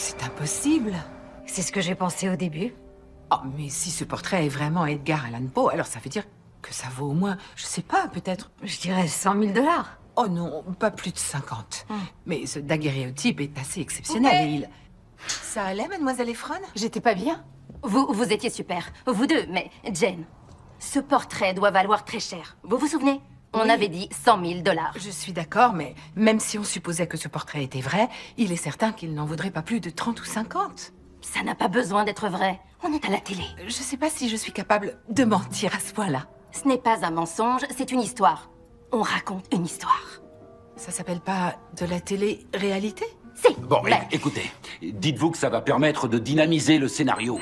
C'est impossible. C'est ce que j'ai pensé au début. Oh, mais si ce portrait est vraiment Edgar Allan Poe, alors ça veut dire que ça vaut au moins, je sais pas, peut-être... Je dirais 100 000 $. Oh non, pas plus de 50. Mais ce daguerréotype est assez exceptionnel et il... Ça allait, mademoiselle Efron? J'étais pas bien? Vous étiez super, vous deux, mais Jane, ce portrait doit valoir très cher. Vous vous souvenez? On Oui. avait dit 100 000 $. Je suis d'accord, mais même si on supposait que ce portrait était vrai, il est certain qu'il n'en vaudrait pas plus de 30 ou 50. Ça n'a pas besoin d'être vrai. On est à la télé. Je sais pas si je suis capable de mentir à ce point-là. Ce n'est pas un mensonge, c'est une histoire. On raconte une histoire. Ça s'appelle pas de la télé-réalité? Si. Bon, mais- écoutez, dites-vous que ça va permettre de dynamiser le scénario.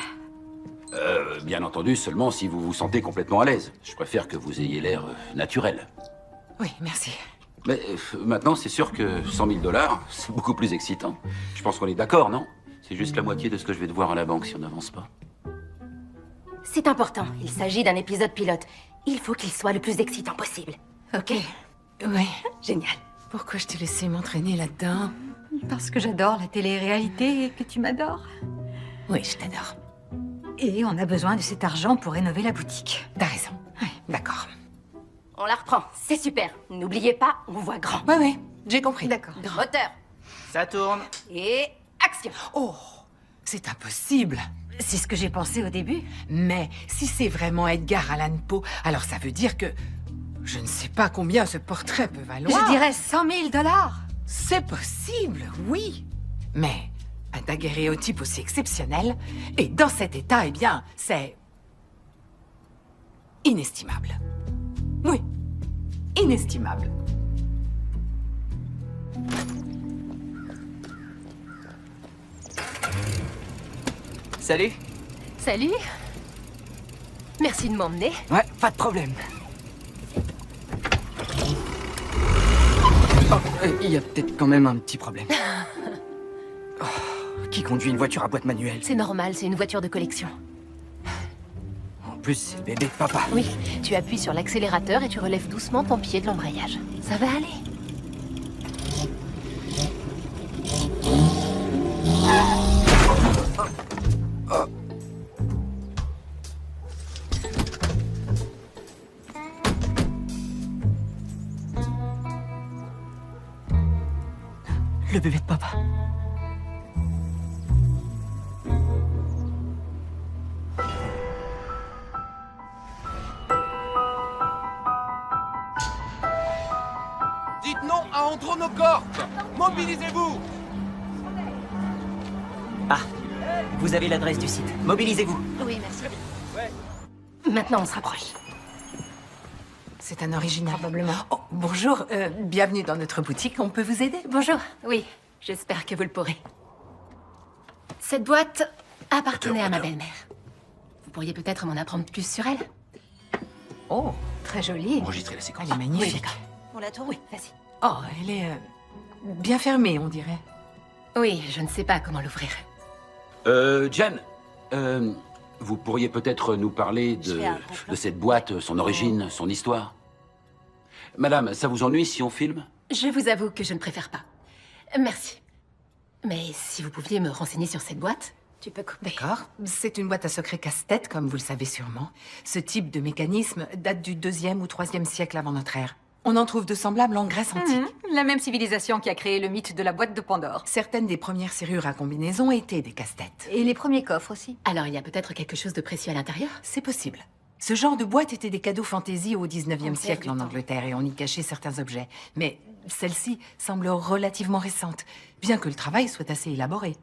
Bien entendu, seulement si vous vous sentez complètement à l'aise. Je préfère que vous ayez l'air naturel. Oui, merci. Mais maintenant, c'est sûr que 100 000 $, c'est beaucoup plus excitant. Je pense qu'on est d'accord, non? C'est juste la moitié de ce que je vais devoir à la banque si on n'avance pas. C'est important. Il s'agit d'un épisode pilote. Il faut qu'il soit le plus excitant possible. Ok? Oui. Génial. Pourquoi je t'ai laissé m'entraîner là-dedans? Parce que j'adore la télé-réalité et que tu m'adores. Oui, je t'adore. Et on a besoin de cet argent pour rénover la boutique. T'as raison. Oui, d'accord. On la reprend. C'est super. N'oubliez pas, on voit grand. Oui, oui, j'ai compris. D'accord. Moteur. Ça tourne. Et action. Oh, c'est impossible. C'est ce que j'ai pensé au début. Mais si c'est vraiment Edgar Allan Poe, alors ça veut dire que... Je ne sais pas combien ce portrait peut valoir. Je dirais 100 000 $. C'est possible, oui. Mais un daguerréotype aussi exceptionnel, et dans cet état, eh bien, c'est... inestimable. Oui, inestimable. Salut. Salut. Merci de m'emmener. Ouais, pas de problème. Oh, il y a peut-être quand même un petit problème. Oh, qui conduit une voiture à boîte manuelle? C'est normal, c'est une voiture de collection. En plus, c'est le bébé de papa. Oui, tu appuies sur l'accélérateur et tu relèves doucement ton pied de l'embrayage. Ça va aller. Le bébé de papa. Dites non à Andronocorp. Mobilisez-vous. Ah, vous avez l'adresse du site. Mobilisez-vous. Oui, merci. Maintenant, on se rapproche. C'est un original. Probablement. Oh, bonjour, bienvenue dans notre boutique, on peut vous aider? Bonjour. Oui, j'espère que vous le pourrez. Cette boîte appartenait à ma belle-mère. Vous pourriez peut-être m'en apprendre plus sur elle? Oh, très joli. Enregistrez la séquence. Elle est magnifique. On la tourne? Oui, vas-y. Oh, elle est bien fermée, on dirait. Oui, je ne sais pas comment l'ouvrir. Jen, vous pourriez peut-être nous parler de cette boîte, son origine, son histoire? Madame, ça vous ennuie si on filme? Je vous avoue que je ne préfère pas. Merci. Mais si vous pouviez me renseigner sur cette boîte, Tu peux couper. D'accord. C'est une boîte à secret casse-tête, comme vous le savez sûrement. Ce type de mécanisme date du 2e ou 3e siècle avant notre ère. On en trouve de semblables en Grèce antique. La même civilisation qui a créé le mythe de la boîte de Pandore. Certaines des premières serrures à combinaison étaient des casse-têtes. Et les premiers coffres aussi. alors il y a peut-être quelque chose de précieux à l'intérieur? C'est possible. Ce genre de boîte était des cadeaux fantaisie au 19e siècle en Angleterre et on y cachait certains objets. Mais celle-ci semble relativement récente, bien que le travail soit assez élaboré.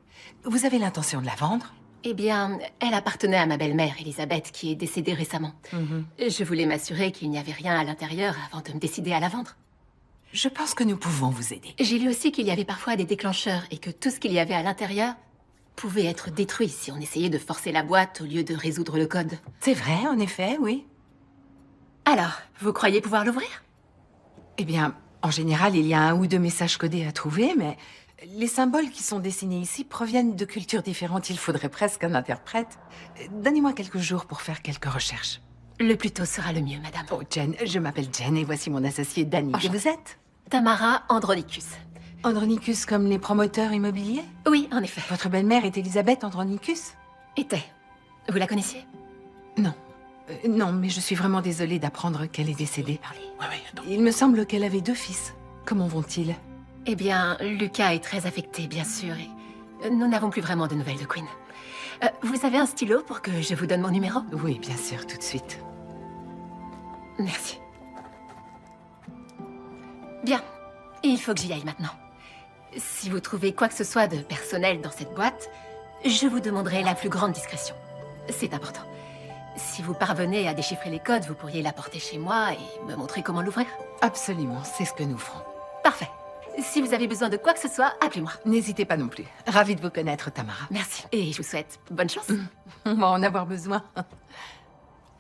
Vous avez l'intention de la vendre? Eh bien, elle appartenait à ma belle-mère, Elisabeth, qui est décédée récemment. Je voulais m'assurer qu'il n'y avait rien à l'intérieur avant de me décider à la vendre. Je pense que nous pouvons vous aider. J'ai lu aussi qu'il y avait parfois des déclencheurs et que tout ce qu'il y avait à l'intérieur pouvait être détruit si on essayait de forcer la boîte au lieu de résoudre le code. C'est vrai, en effet, oui. Alors, vous croyez pouvoir l'ouvrir? Eh bien, en général, il y a un ou deux messages codés à trouver, mais les symboles qui sont dessinés ici proviennent de cultures différentes. Il faudrait presque un interprète. Donnez-moi quelques jours pour faire quelques recherches. Le plus tôt sera le mieux, madame. Oh, Jen, je m'appelle Jen et voici mon associé Danny. Et Enchantée. vous êtes? Tamara Andronicus. Andronicus comme les promoteurs immobiliers? Oui, en effet. Votre belle-mère est Elisabeth Andronicus? Était. Vous la connaissiez? Non. Non, mais je suis vraiment désolée d'apprendre qu'elle est décédée. Oui, oui, attends. Il me semble qu'elle avait 2 fils. Comment vont-ils? Eh bien, Lucas est très affecté, bien sûr, et nous n'avons plus vraiment de nouvelles de Quinn. Vous avez un stylo pour que je vous donne mon numéro? Oui, bien sûr, tout de suite. Merci. Bien. Il faut que j'y aille maintenant. Si vous trouvez quoi que ce soit de personnel dans cette boîte, je vous demanderai la plus grande discrétion. C'est important. Si vous parvenez à déchiffrer les codes, vous pourriez l'apporter chez moi et me montrer comment l'ouvrir. Absolument, c'est ce que nous ferons. Parfait. Si vous avez besoin de quoi que ce soit, appelez-moi. N'hésitez pas non plus. Ravie de vous connaître, Tamara. Merci. Et je vous souhaite bonne chance. On va en avoir besoin.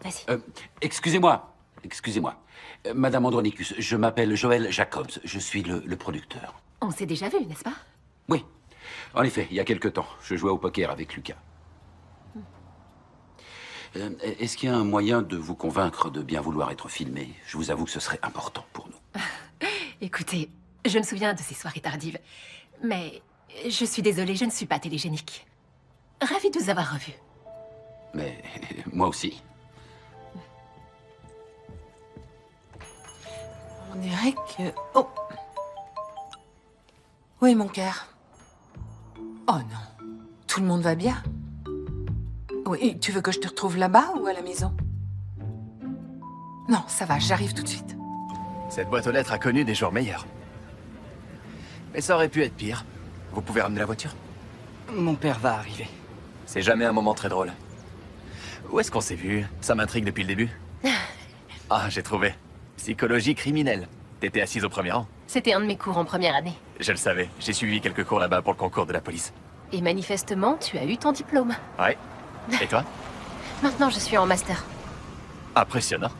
Vas-y. Excusez-moi. Excusez-moi. Madame Andronicus, je m'appelle Joël Jacobs. Je suis le producteur. On s'est déjà vu, n'est-ce pas? Oui. En effet, il y a quelque temps, je jouais au poker avec Lucas. Est-ce qu'il y a un moyen de vous convaincre de bien vouloir être filmé? Je vous avoue que ce serait important pour nous. Écoutez, je me souviens de ces soirées tardives. Mais je suis désolée, je ne suis pas télégénique. Ravie de vous avoir revu. Mais moi aussi. On dirait que... Oh! Où est mon cœur? Oh non. Tout le monde va bien? Oui, tu veux que je te retrouve là-bas ou à la maison? Non, ça va, j'arrive tout de suite. Cette boîte aux lettres a connu des jours meilleurs. Mais ça aurait pu être pire. Vous pouvez ramener la voiture? Mon père va arriver. C'est jamais un moment très drôle. Où est-ce qu'on s'est vu? Ça m'intrigue depuis le début. Ah, j'ai trouvé. Psychologie criminelle. T'étais assise au premier rang. C'était un de mes cours en première année. Je le savais. J'ai suivi quelques cours là-bas pour le concours de la police. Et manifestement, tu as eu ton diplôme. Ouais. Et toi? Maintenant, je suis en master. Impressionnant.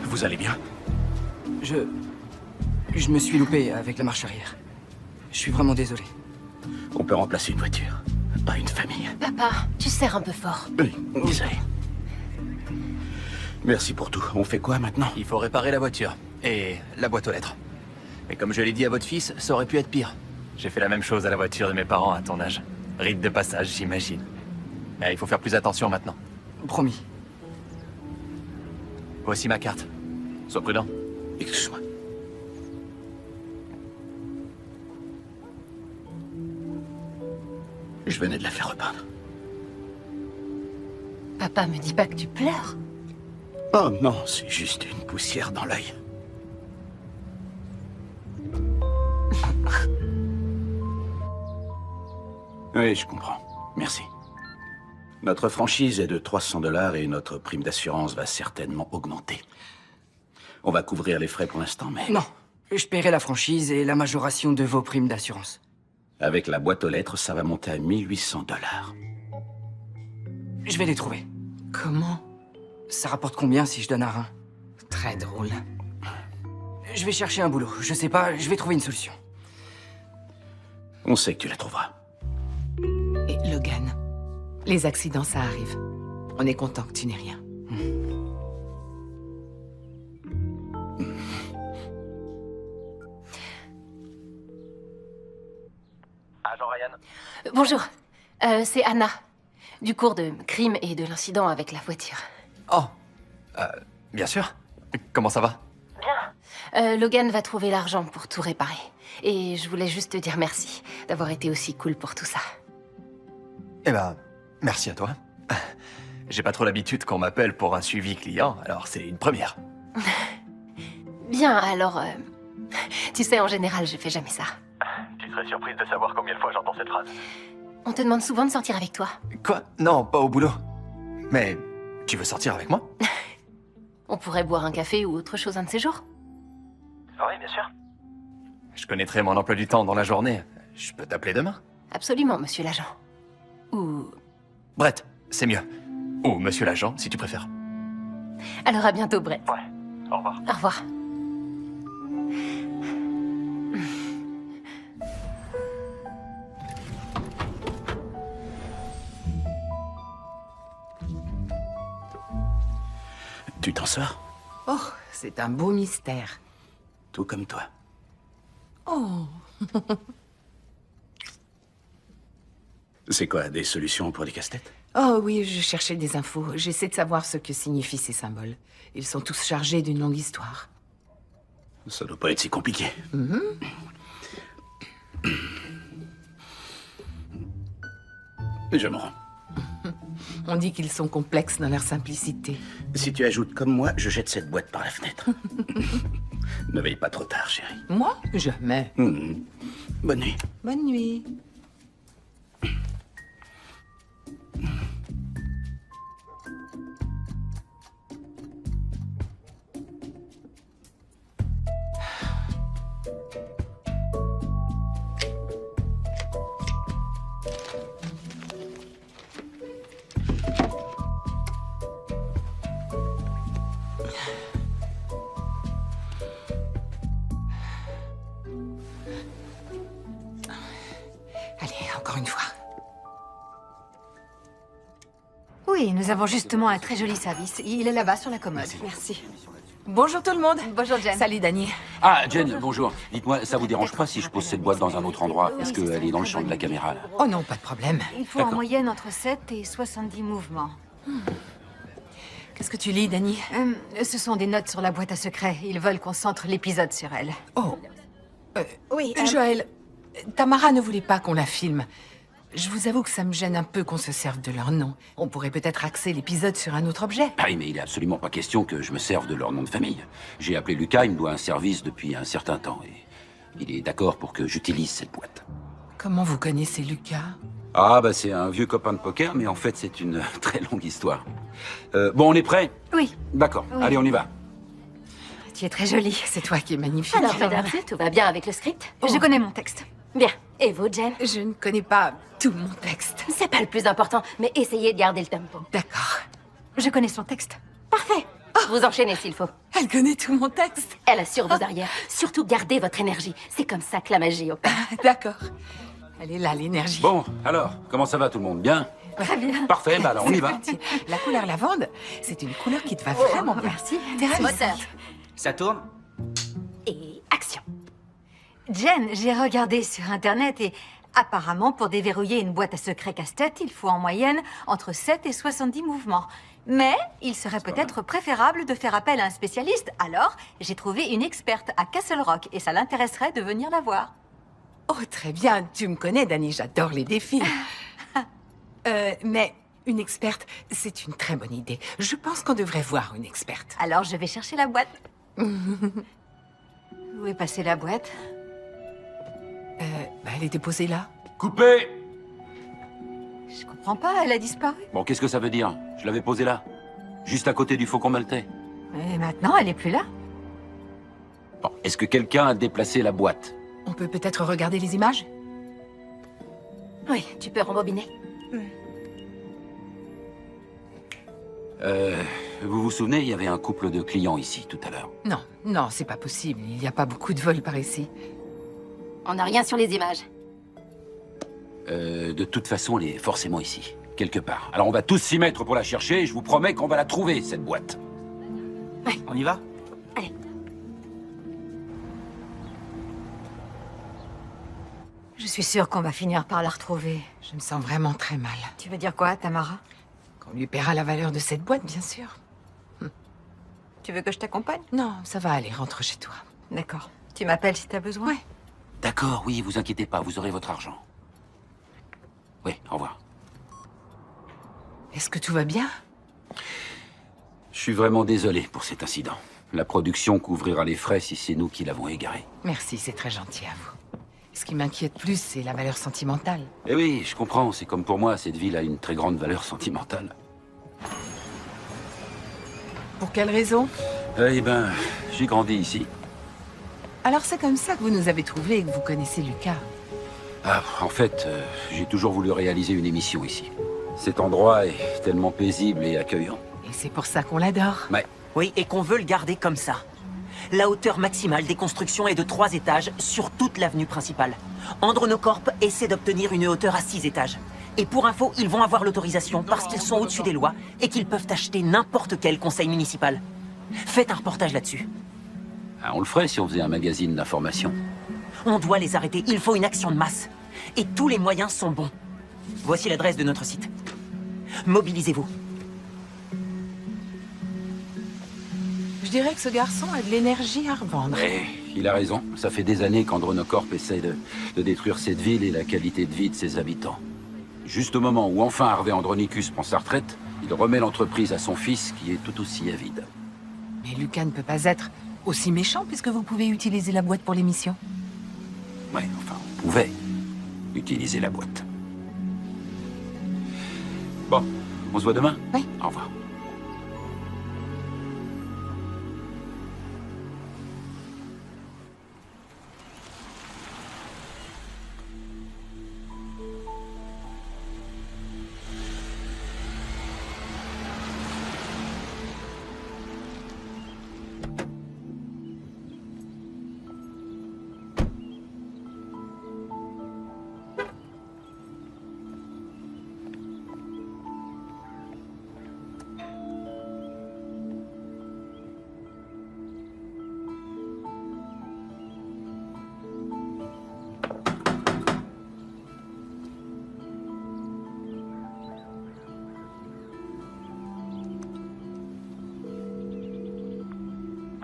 Vous allez bien? Je me suis loupé avec la marche arrière. Je suis vraiment désolé. On peut remplacer une voiture, pas une famille. Papa, tu serres un peu fort. Oui, désolé. Merci pour tout. On fait quoi maintenant? Il faut réparer la voiture. Et la boîte aux lettres. Mais comme je l'ai dit à votre fils, ça aurait pu être pire. J'ai fait la même chose à la voiture de mes parents à ton âge. Rite de passage, j'imagine. Mais il faut faire plus attention maintenant. Promis. Voici ma carte. Sois prudent. Excuse-moi. Je venais de la faire repeindre. Papa, me dis pas que tu pleures. Oh non, c'est juste une poussière dans l'œil. Oui, je comprends. Merci. Notre franchise est de 300 $ et notre prime d'assurance va certainement augmenter. On va couvrir les frais pour l'instant, mais... Non, je paierai la franchise et la majoration de vos primes d'assurance. Avec la boîte aux lettres, ça va monter à 1800 $. Je vais les trouver. Comment? Ça rapporte combien si je donne un rein? Très drôle. Je vais chercher un boulot. Je sais pas, je vais trouver une solution. On sait que tu la trouveras. Et Logan, les accidents, ça arrive. On est content que tu n'aies rien. Agent Ryan. Bonjour, c'est Anna, du cours de crime et de l'incident avec la voiture. Oh. Bien sûr. Comment ça va? Logan va trouver l'argent pour tout réparer. Et je voulais juste te dire merci d'avoir été aussi cool pour tout ça. Eh ben, merci à toi. J'ai pas trop l'habitude qu'on m'appelle pour un suivi client, alors c'est une première. Bien, alors... tu sais, en général, je fais jamais ça. Tu serais surprise de savoir combien de fois j'entends cette phrase. On te demande souvent de sortir avec toi. Quoi? Non, pas au boulot. Mais tu veux sortir avec moi? On pourrait boire un café ou autre chose un de ces jours. Oui, bien sûr. Je connaîtrai mon emploi du temps dans la journée. Je peux t'appeler demain? Absolument, monsieur l'agent. Ou... Brett, c'est mieux. Ou monsieur l'agent, si tu préfères. Alors à bientôt, Brett. Ouais, au revoir. Au revoir. Tu t'en sors? Oh, c'est un beau mystère. Tout comme toi. Oh. C'est quoi, des solutions pour des casse-têtes? Oh oui, je cherchais des infos. J'essaie de savoir ce que signifient ces symboles. Ils sont tous chargés d'une longue histoire. Ça doit pas être si compliqué. Je me rends. On dit qu'ils sont complexes dans leur simplicité. Si tu ajoutes comme moi, je jette cette boîte par la fenêtre. Ne veille pas trop tard, chérie. Moi? Jamais. Bonne nuit. Bonne nuit. Allez, encore une fois. Oui, nous avons justement un très joli service. Il est là-bas sur la commode. Merci. Bonjour tout le monde. Bonjour, Jen. Salut, Dani. Ah, Jen, bonjour. Dites-moi, ça vous dérange pas si je pose cette boîte dans un autre endroit? Est-ce qu'elle est dans le champ de la caméra, là? Oh non, pas de problème. Il faut en D'accord. moyenne entre 7 et 70 mouvements. Qu'est-ce que tu lis, Dani? Ce sont des notes sur la boîte à secrets. Ils veulent qu'on centre l'épisode sur elle. Oh. Oui, Joël, Tamara ne voulait pas qu'on la filme. Je vous avoue que ça me gêne un peu qu'on se serve de leur nom. On pourrait peut-être axer l'épisode sur un autre objet. Ah oui, mais il est absolument pas question que je me serve de leur nom de famille. J'ai appelé Lucas, il me doit un service depuis un certain temps et il est d'accord pour que j'utilise cette boîte. Comment vous connaissez Lucas? Ah, bah c'est un vieux copain de poker, mais en fait c'est une très longue histoire. Bon, on est prêt? Oui. D'accord, allez, on y va. Tu es très jolie. C'est toi qui es magnifique. Alors, madame, tout va bien avec le script? Je connais mon texte. Bien. Et vous, Jen? Je ne connais pas tout mon texte. C'est pas le plus important, mais essayez de garder le tempo. D'accord. Je connais son texte. Parfait. Vous enchaînez s'il faut. Elle connaît tout mon texte. Elle assure vos arrières. Surtout gardez votre énergie. C'est comme ça que la magie opère. D'accord. Elle est là, l'énergie. Bon, alors, comment ça va tout le monde? Bien? Très bien. Parfait, bah alors on y va. La couleur lavande, c'est une couleur qui te va vraiment bien. Merci. T'es ravissante. Ça tourne? Et action. Jen, j'ai regardé sur Internet et apparemment, pour déverrouiller une boîte à secrets casse-tête, il faut en moyenne entre 7 et 70 mouvements. Mais il serait peut-être préférable de faire appel à un spécialiste. Alors, j'ai trouvé une experte à Castle Rock et ça l'intéresserait de venir la voir. Oh, très bien. Tu me connais, Dani, j'adore les défis. Mais une experte, c'est une très bonne idée. Je pense qu'on devrait voir une experte. Alors, je vais chercher la boîte. Où est passée la boîte? Elle était posée là. Coupé! Je comprends pas, elle a disparu. Bon, qu'est-ce que ça veut dire? Je l'avais posée là, juste à côté du faucon maltais. Et maintenant, elle est plus là. Bon, est-ce que quelqu'un a déplacé la boîte? On peut peut-être regarder les images? Oui, tu peux rembobiner. Vous vous souvenez, il y avait un couple de clients ici tout à l'heure. Non, non, c'est pas possible. Il n'y a pas beaucoup de vols par ici. On n'a rien sur les images. De toute façon, elle est forcément ici, quelque part. Alors on va tous s'y mettre pour la chercher et je vous promets qu'on va la trouver, cette boîte. On y va? Je suis sûre qu'on va finir par la retrouver. Je me sens vraiment très mal. Tu veux dire quoi, Tamara? Qu'on lui paiera la valeur de cette boîte, bien sûr. Tu veux que je t'accompagne? Non, ça va aller, rentre chez toi. D'accord. Tu m'appelles si t'as besoin? Ouais. D'accord, oui, vous inquiétez pas, vous aurez votre argent. Oui, au revoir. Est-ce que tout va bien? Je suis vraiment désolé pour cet incident. La production couvrira les frais si c'est nous qui l'avons égaré. Merci, c'est très gentil à vous. Ce qui m'inquiète plus, c'est la valeur sentimentale. Eh oui, je comprends, c'est comme pour moi, cette ville a une très grande valeur sentimentale. Pour quelle raison? Eh ben, j'ai grandi ici. Alors c'est comme ça que vous nous avez trouvés et que vous connaissez Lucas. Ah, en fait, j'ai toujours voulu réaliser une émission ici. Cet endroit est tellement paisible et accueillant. Et c'est pour ça qu'on l'adore. Ouais. Oui, et qu'on veut le garder comme ça. La hauteur maximale des constructions est de 3 étages sur toute l'avenue principale. Andronocorp essaie d'obtenir une hauteur à 6 étages. Et pour info, ils vont avoir l'autorisation parce qu'ils sont au-dessus des lois et qu'ils peuvent acheter n'importe quel conseil municipal. Faites un reportage là-dessus. Ah, on le ferait si on faisait un magazine d'information. On doit les arrêter, il faut une action de masse. Et tous les moyens sont bons. Voici l'adresse de notre site. Mobilisez-vous. Je dirais que ce garçon a de l'énergie à revendre. Mais il a raison. Ça fait des années qu'Andronocorp essaie de détruire cette ville et la qualité de vie de ses habitants. Juste au moment où enfin Harvey Andronicus prend sa retraite, il remet l'entreprise à son fils qui est tout aussi avide. Mais Lucas ne peut pas être aussi méchant puisque vous pouvez utiliser la boîte pour l'émission. Ouais, enfin, on pouvait utiliser la boîte. Bon, on se voit demain? Oui. Au revoir.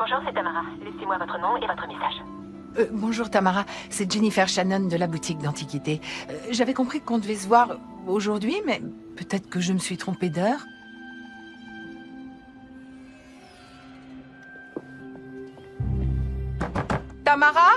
Bonjour, c'est Tamara. Laissez-moi votre nom et votre message. Bonjour Tamara, c'est Jennifer Shannon de la boutique d'antiquités. J'avais compris qu'on devait se voir aujourd'hui, mais peut-être que je me suis trompée d'heure. Tamara?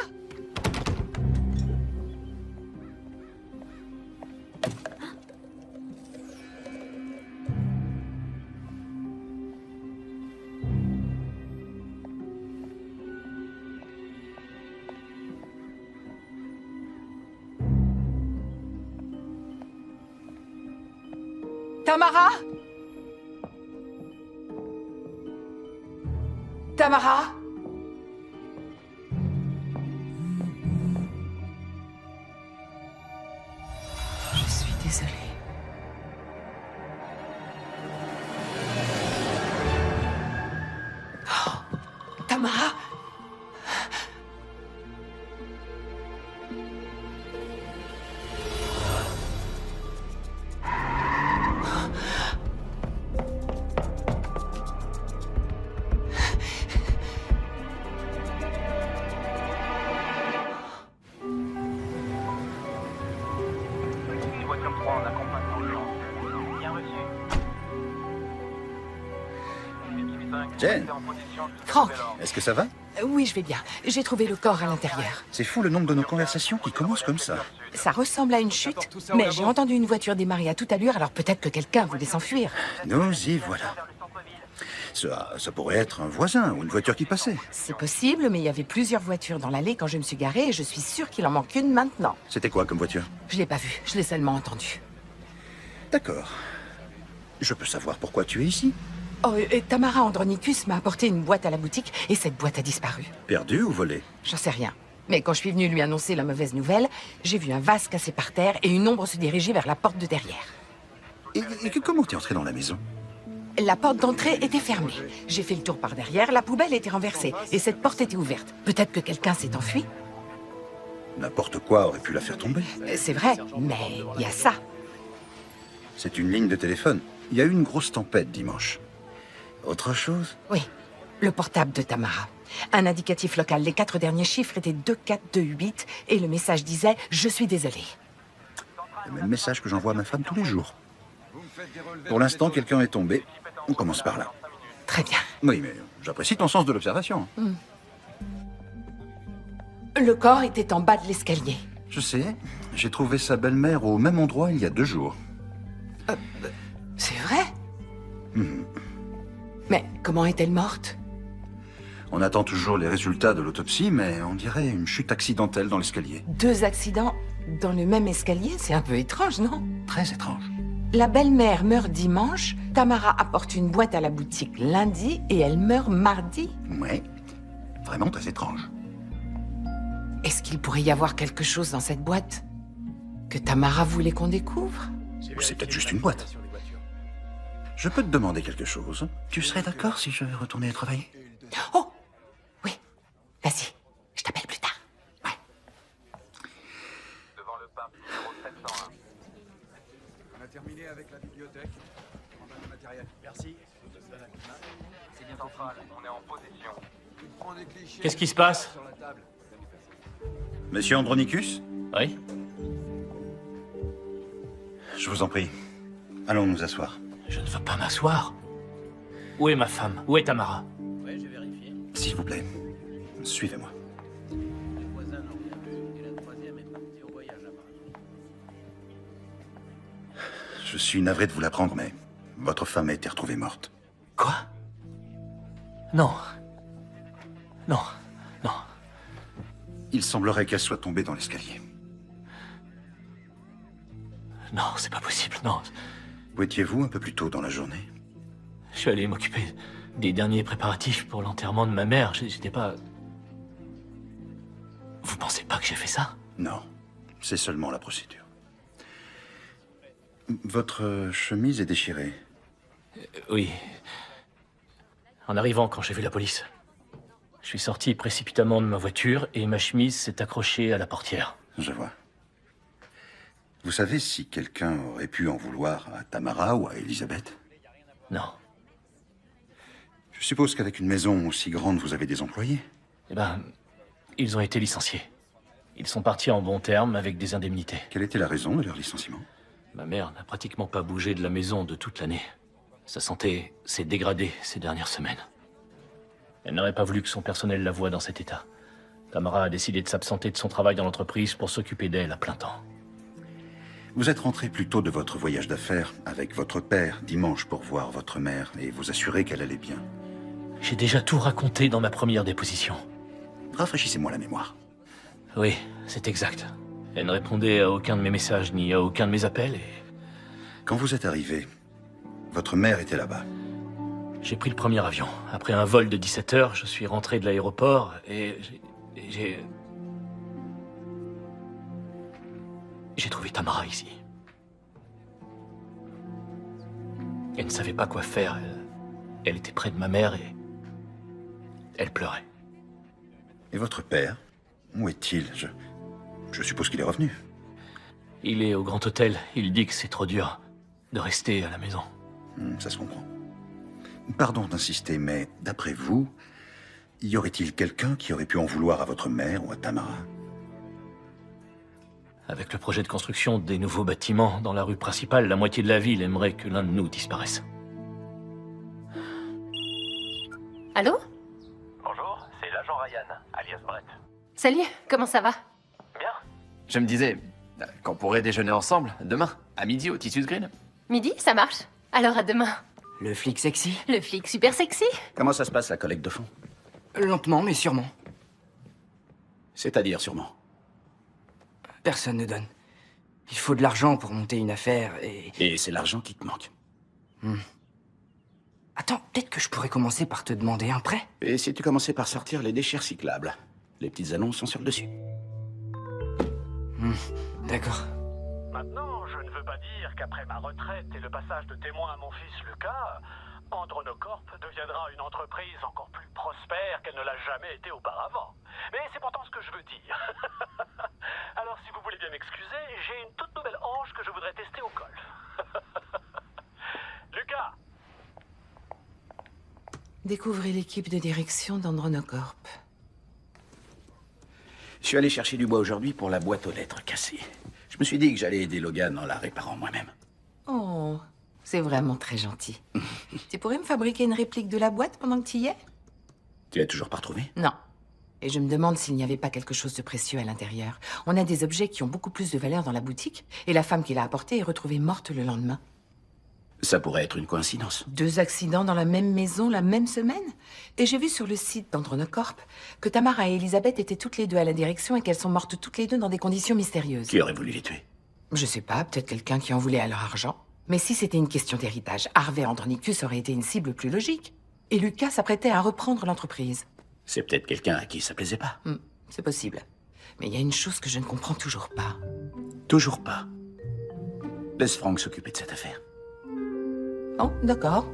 Tamara? Tamara? Je suis désolée. Oh, Tamara? Jen, Franck, est-ce que ça va? oui, je vais bien. J'ai trouvé le corps à l'intérieur. C'est fou le nombre de nos conversations qui commencent comme ça. Ça ressemble à une chute, mais j'ai entendu une voiture démarrer à toute allure, alors peut-être que quelqu'un voulait s'enfuir. Nous y voilà. Ça pourrait être un voisin ou une voiture qui passait. C'est possible, mais il y avait plusieurs voitures dans l'allée quand je me suis garée et je suis sûre qu'il en manque une maintenant. C'était quoi comme voiture? Je l'ai pas vue, je l'ai seulement entendue. D'accord. Je peux savoir pourquoi tu es ici? Oh, et Tamara Andronicus m'a apporté une boîte à la boutique et cette boîte a disparu. Perdu ou volé? J'en sais rien. Mais quand je suis venue lui annoncer la mauvaise nouvelle, j'ai vu un vase cassé par terre et une ombre se diriger vers la porte de derrière. Et comment t'es entré dans la maison? La porte d'entrée était fermée. J'ai fait le tour par derrière, la poubelle était renversée et cette porte était ouverte. Peut-être que quelqu'un s'est enfui? N'importe quoi aurait pu la faire tomber. C'est vrai, mais il y a ça. C'est une ligne de téléphone. Il y a eu une grosse tempête dimanche. Autre chose? Oui, le portable de Tamara. Un indicatif local. Les 4 derniers chiffres étaient 2428 et le message disait « Je suis désolé ». Le même message que j'envoie à ma femme tous les jours. Pour l'instant, quelqu'un est tombé. On commence par là. Très bien. Oui, mais j'apprécie ton sens de l'observation. Le corps était en bas de l'escalier. Je sais. J'ai trouvé sa belle-mère au même endroit il y a 2 jours. C'est vrai? Mhm. Mais comment est-elle morte? On attend toujours les résultats de l'autopsie, mais on dirait une chute accidentelle dans l'escalier. 2 accidents dans le même escalier? C'est un peu étrange, non? Très étrange. La belle-mère meurt dimanche, Tamara apporte une boîte à la boutique lundi et elle meurt mardi. Ouais. Vraiment très étrange. Est-ce qu'il pourrait y avoir quelque chose dans cette boîte que Tamara voulait qu'on découvre? Ou c'est peut-être juste une boîte. Je peux te demander quelque chose. Tu serais d'accord si je retournais travailler? Oh, oui, vas-y, je t'appelle plus tard. Ouais. Devant le parc numéro 701. On a terminé avec la bibliothèque. On a le matériel. Merci. C'est bien central, on est en position. Qu'est-ce qui se passe? Monsieur Andronicus? Oui? Je vous en prie. Allons nous asseoir. Je ne veux pas m'asseoir. Où est ma femme? Où est Tamara? S'il vous plaît, suivez-moi. Je suis navré de vous l'apprendre, mais votre femme a été retrouvée morte. Quoi? Non. Non. Non. Il semblerait qu'elle soit tombée dans l'escalier. Non, c'est pas possible, non. Où étiez-vous un peu plus tôt dans la journée? Je suis allé m'occuper des derniers préparatifs pour l'enterrement de ma mère. J'étais pas... Vous pensez pas que j'ai fait ça? Non, c'est seulement la procédure. Votre chemise est déchirée. Oui. En arrivant, quand j'ai vu la police, je suis sorti précipitamment de ma voiture et ma chemise s'est accrochée à la portière. Je vois. Vous savez si quelqu'un aurait pu en vouloir à Tamara ou à Elisabeth? Non. Je suppose qu'avec une maison aussi grande, vous avez des employés? Eh ben, ils ont été licenciés. Ils sont partis en bons termes avec des indemnités. Quelle était la raison de leur licenciement? Ma mère n'a pratiquement pas bougé de la maison de toute l'année. Sa santé s'est dégradée ces dernières semaines. Elle n'aurait pas voulu que son personnel la voie dans cet état. Tamara a décidé de s'absenter de son travail dans l'entreprise pour s'occuper d'elle à plein temps. Vous êtes rentré plus tôt de votre voyage d'affaires avec votre père dimanche pour voir votre mère et vous assurer qu'elle allait bien. J'ai déjà tout raconté dans ma première déposition. Rafraîchissez-moi la mémoire. Oui, c'est exact. Elle ne répondait à aucun de mes messages ni à aucun de mes appels et... Quand vous êtes arrivé, votre mère était là-bas. J'ai pris le premier avion. Après un vol de 17 heures, je suis rentré de l'aéroport et j'ai... J'ai trouvé Tamara ici. Elle ne savait pas quoi faire. Elle était près de ma mère et... elle pleurait. Et votre père? Où est-il? Je suppose qu'il est revenu. Il est au Grand Hôtel. Il dit que c'est trop dur de rester à la maison. Ça se comprend. Pardon d'insister, mais d'après vous, y aurait-il quelqu'un qui aurait pu en vouloir à votre mère ou à Tamara? Avec le projet de construction des nouveaux bâtiments dans la rue principale, la moitié de la ville aimerait que l'un de nous disparaisse. Allô? Bonjour, c'est l'agent Ryan, alias Brett. Salut, comment ça va? Bien. Je me disais qu'on pourrait déjeuner ensemble demain, à midi au Titus Green. Midi, ça marche. Alors à demain. Le flic sexy? Le flic super sexy. Comment ça se passe, la collecte de fonds? Lentement, mais sûrement. C'est-à-dire sûrement. Personne ne donne. Il faut de l'argent pour monter une affaire et... Et c'est l'argent qui te manque. Attends, peut-être que je pourrais commencer par te demander un prêt? Et si tu commençais par sortir les déchets recyclables? Les petites annonces sont sur le dessus. D'accord. Maintenant, je ne veux pas dire qu'après ma retraite et le passage de témoin à mon fils Lucas, Andronocorp deviendra une entreprise encore plus prospère qu'elle ne l'a jamais été auparavant. Mais c'est pourtant ce que je veux dire. Alors si vous voulez bien m'excuser, j'ai une toute nouvelle hanche que je voudrais tester au golf. Lucas! Découvrez l'équipe de direction d'Andronocorp. Je suis allé chercher du bois aujourd'hui pour la boîte aux lettres cassée. Je me suis dit que j'allais aider Logan en la réparant moi-même. Oh, c'est vraiment très gentil. Tu pourrais me fabriquer une réplique de la boîte pendant que tu y es? Tu l'as toujours pas retrouvé? Non. Et je me demande s'il n'y avait pas quelque chose de précieux à l'intérieur. On a des objets qui ont beaucoup plus de valeur dans la boutique, et la femme qui l'a apporté est retrouvée morte le lendemain. Ça pourrait être une coïncidence. 2 accidents dans la même maison la même semaine? Et j'ai vu sur le site d'Andronocorp que Tamara et Elisabeth étaient toutes les deux à la direction et qu'elles sont mortes toutes les deux dans des conditions mystérieuses. Qui aurait voulu les tuer? Je sais pas, peut-être quelqu'un qui en voulait à leur argent. Mais si c'était une question d'héritage, Harvey Andronicus aurait été une cible plus logique. Et Lucas s'apprêtait à reprendre l'entreprise. C'est peut-être quelqu'un à qui ça plaisait pas. C'est possible. Mais il y a une chose que je ne comprends toujours pas. Toujours pas. Laisse Frank s'occuper de cette affaire. Oh, d'accord.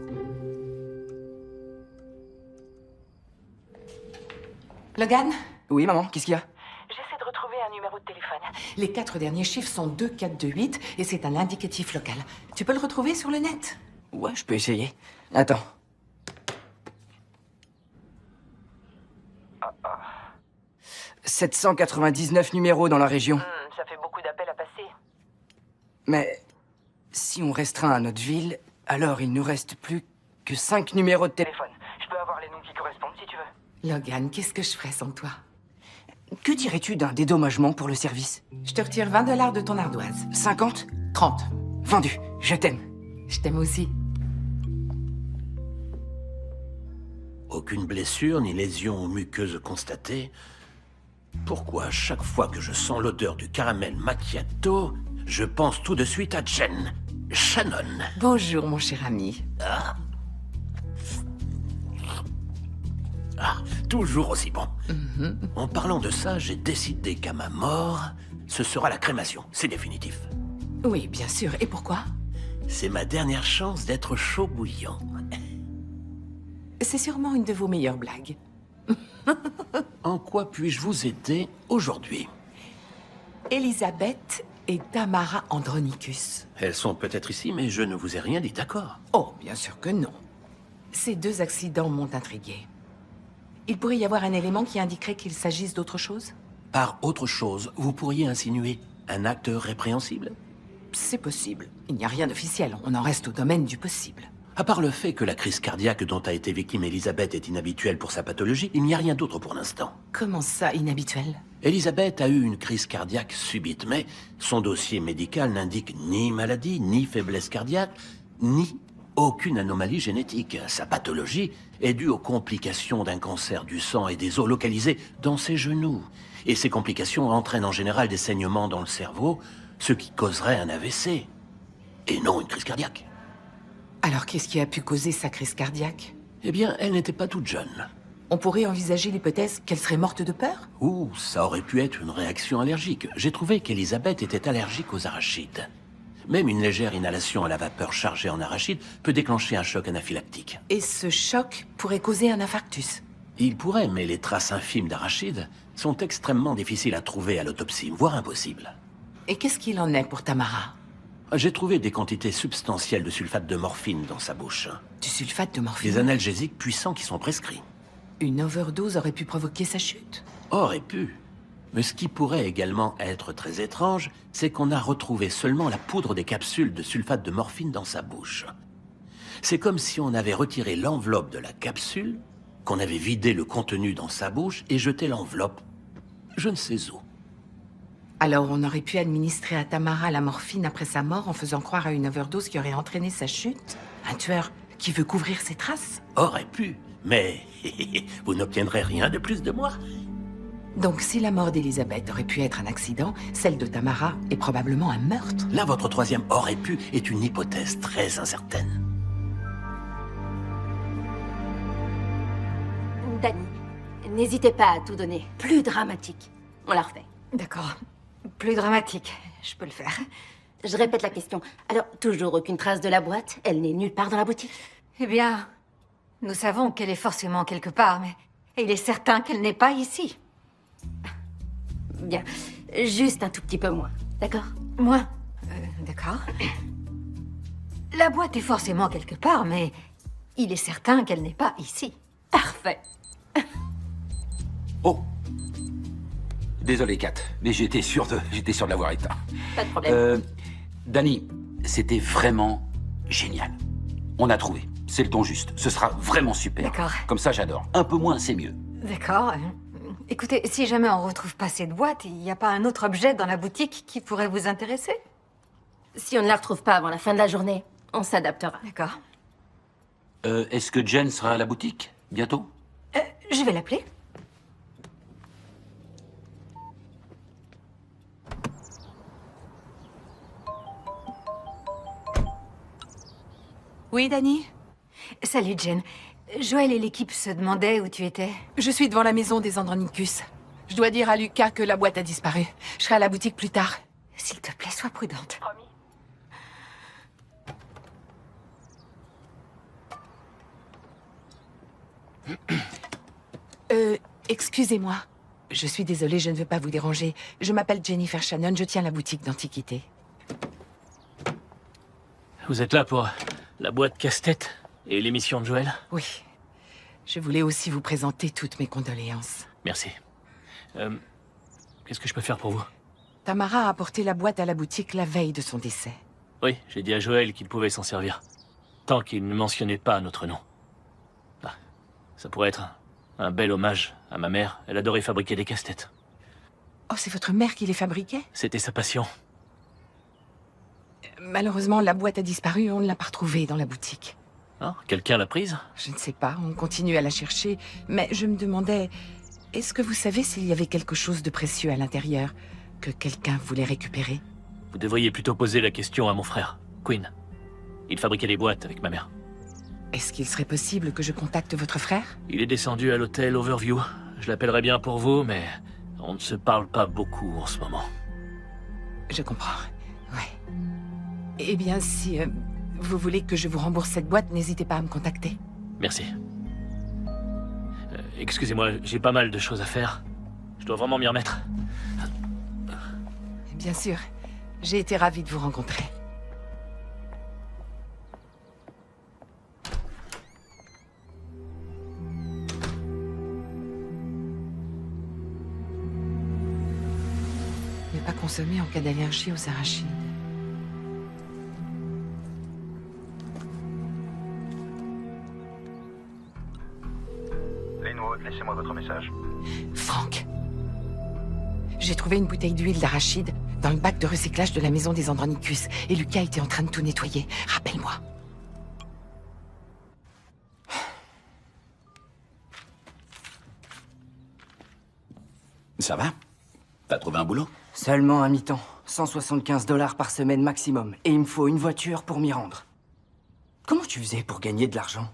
Logan? Oui, maman, qu'est-ce qu'il y a? J'essaie de retrouver un numéro de téléphone. Les 4 derniers chiffres sont 2428 et c'est un indicatif local. Tu peux le retrouver sur le net? Ouais, je peux essayer. Attends. Ah. 799 numéros dans la région. Ça fait beaucoup d'appels à passer. Mais si on restreint à notre ville, alors il nous reste plus que 5 numéros de téléphone. Je peux avoir les noms qui correspondent si tu veux. Logan, qu'est-ce que je ferais sans toi? Que dirais-tu d'un dédommagement pour le service? Je te retire 20 $ de ton ardoise. 50? 30. Vendu. Je t'aime. Je t'aime aussi. Aucune blessure ni lésion muqueuse constatée. Pourquoi, à chaque fois que je sens l'odeur du caramel macchiato, je pense tout de suite à Jen. Shannon. Bonjour, mon cher ami. Toujours aussi bon. En parlant de ça, j'ai décidé qu'à ma mort, ce sera la crémation. C'est définitif. Oui, bien sûr. Et pourquoi? C'est ma dernière chance d'être chaud bouillant. C'est sûrement une de vos meilleures blagues. En quoi puis-je vous aider aujourd'hui? Elisabeth et Tamara Andronicus. Elles sont peut-être ici, mais je ne vous ai rien dit, d'accord? Oh, bien sûr que non. Ces 2 accidents m'ont intrigué. Il pourrait y avoir un élément qui indiquerait qu'il s'agisse d'autre chose? Par autre chose, vous pourriez insinuer un acte répréhensible? C'est possible. Il n'y a rien d'officiel. On en reste au domaine du possible. À part le fait que la crise cardiaque dont a été victime Elisabeth est inhabituelle pour sa pathologie, il n'y a rien d'autre pour l'instant. Comment ça, inhabituel? Elisabeth a eu une crise cardiaque subite, mais son dossier médical n'indique ni maladie, ni faiblesse cardiaque, ni aucune anomalie génétique. Sa pathologie est due aux complications d'un cancer du sang et des os localisés dans ses genoux. Et ces complications entraînent en général des saignements dans le cerveau, ce qui causerait un AVC, et non une crise cardiaque. Alors qu'est-ce qui a pu causer sa crise cardiaque? Eh bien, elle n'était pas toute jeune. On pourrait envisager l'hypothèse qu'elle serait morte de peur? Ouh, ça aurait pu être une réaction allergique. J'ai trouvé qu'Elisabeth était allergique aux arachides. Même une légère inhalation à la vapeur chargée en arachides peut déclencher un choc anaphylactique. Et ce choc pourrait causer un infarctus? Il pourrait, mais les traces infimes d'arachides sont extrêmement difficiles à trouver à l'autopsie, voire impossibles. Et qu'est-ce qu'il en est pour Tamara? J'ai trouvé des quantités substantielles de sulfate de morphine dans sa bouche. Du sulfate de morphine? Des analgésiques puissants qui sont prescrits. Une overdose aurait pu provoquer sa chute? Aurait pu. Mais ce qui pourrait également être très étrange, c'est qu'on a retrouvé seulement la poudre des capsules de sulfate de morphine dans sa bouche. C'est comme si on avait retiré l'enveloppe de la capsule, qu'on avait vidé le contenu dans sa bouche et jeté l'enveloppe, je ne sais où. Alors on aurait pu administrer à Tamara la morphine après sa mort en faisant croire à une overdose qui aurait entraîné sa chute? Un tueur qui veut couvrir ses traces? Aurait pu, mais vous n'obtiendrez rien de plus de moi. Donc si la mort d'Elisabeth aurait pu être un accident, celle de Tamara est probablement un meurtre? Là, votre troisième aurait pu est une hypothèse très incertaine. Dani, n'hésitez pas à tout donner. Plus dramatique. On la refait. D'accord. Plus dramatique. Je peux le faire. Je répète la question. Alors, toujours aucune trace de la boîte? Elle n'est nulle part dans la boutique? Eh bien, nous savons qu'elle est forcément quelque part, mais il est certain qu'elle n'est pas ici. Bien. Juste un tout petit peu moins. D'accord? Moins? D'accord. La boîte est forcément quelque part, mais il est certain qu'elle n'est pas ici. Parfait. Oh! Désolé, Kat, mais j'étais sûr de l'avoir éteint. Pas de problème. Dani, c'était vraiment génial. On a trouvé. C'est le ton juste. Ce sera vraiment super. D'accord. Comme ça, j'adore. Un peu moins, c'est mieux. D'accord. Écoutez, si jamais on retrouve pas cette boîte, il n'y a pas un autre objet dans la boutique qui pourrait vous intéresser? Si on ne la retrouve pas avant la fin de la journée, on s'adaptera. D'accord. Est-ce que Jen sera à la boutique bientôt? Je vais l'appeler. Oui, Dani? Salut, Jen. Joël et l'équipe se demandaient où tu étais. Je suis devant la maison des Andronicus. Je dois dire à Lucas que la boîte a disparu. Je serai à la boutique plus tard. S'il te plaît, sois prudente. Excusez-moi. Je suis désolée, je ne veux pas vous déranger. Je m'appelle Jennifer Shannon, je tiens la boutique d'antiquités. Vous êtes là pour la boîte casse-tête et l'émission de Joël? Oui. Je voulais aussi vous présenter toutes mes condoléances. Merci. Qu'est-ce que je peux faire pour vous? Tamara a apporté la boîte à la boutique la veille de son décès. Oui, j'ai dit à Joël qu'il pouvait s'en servir. Tant qu'il ne mentionnait pas notre nom. Ah, ça pourrait être un bel hommage à ma mère. Elle adorait fabriquer des casse-têtes. Oh, c'est votre mère qui les fabriquait? C'était sa passion. Malheureusement, la boîte a disparu, on ne l'a pas retrouvée dans la boutique. Ah, quelqu'un l'a prise? Je ne sais pas, on continue à la chercher, mais je me demandais... Est-ce que vous savez s'il y avait quelque chose de précieux à l'intérieur que quelqu'un voulait récupérer? Vous devriez plutôt poser la question à mon frère, Quinn. Il fabriquait des boîtes avec ma mère. Est-ce qu'il serait possible que je contacte votre frère? Il est descendu à l'hôtel Overview. Je l'appellerai bien pour vous, mais on ne se parle pas beaucoup en ce moment. Je comprends, ouais. Eh bien, si vous voulez que je vous rembourse cette boîte, n'hésitez pas à me contacter. Merci. Excusez-moi, j'ai pas mal de choses à faire. Je dois vraiment m'y remettre. Bien sûr. J'ai été ravie de vous rencontrer. Ne pas consommer en cas d'allergie aux arachides. Linwood, laissez-moi votre message. Franck. J'ai trouvé une bouteille d'huile d'arachide dans le bac de recyclage de la maison des Andronicus. Et Lucas était en train de tout nettoyer. Rappelle-moi. Ça va? T'as trouvé un boulot? Seulement un mi-temps. 175 $ par semaine maximum. Et il me faut une voiture pour m'y rendre. Comment tu faisais pour gagner de l'argent?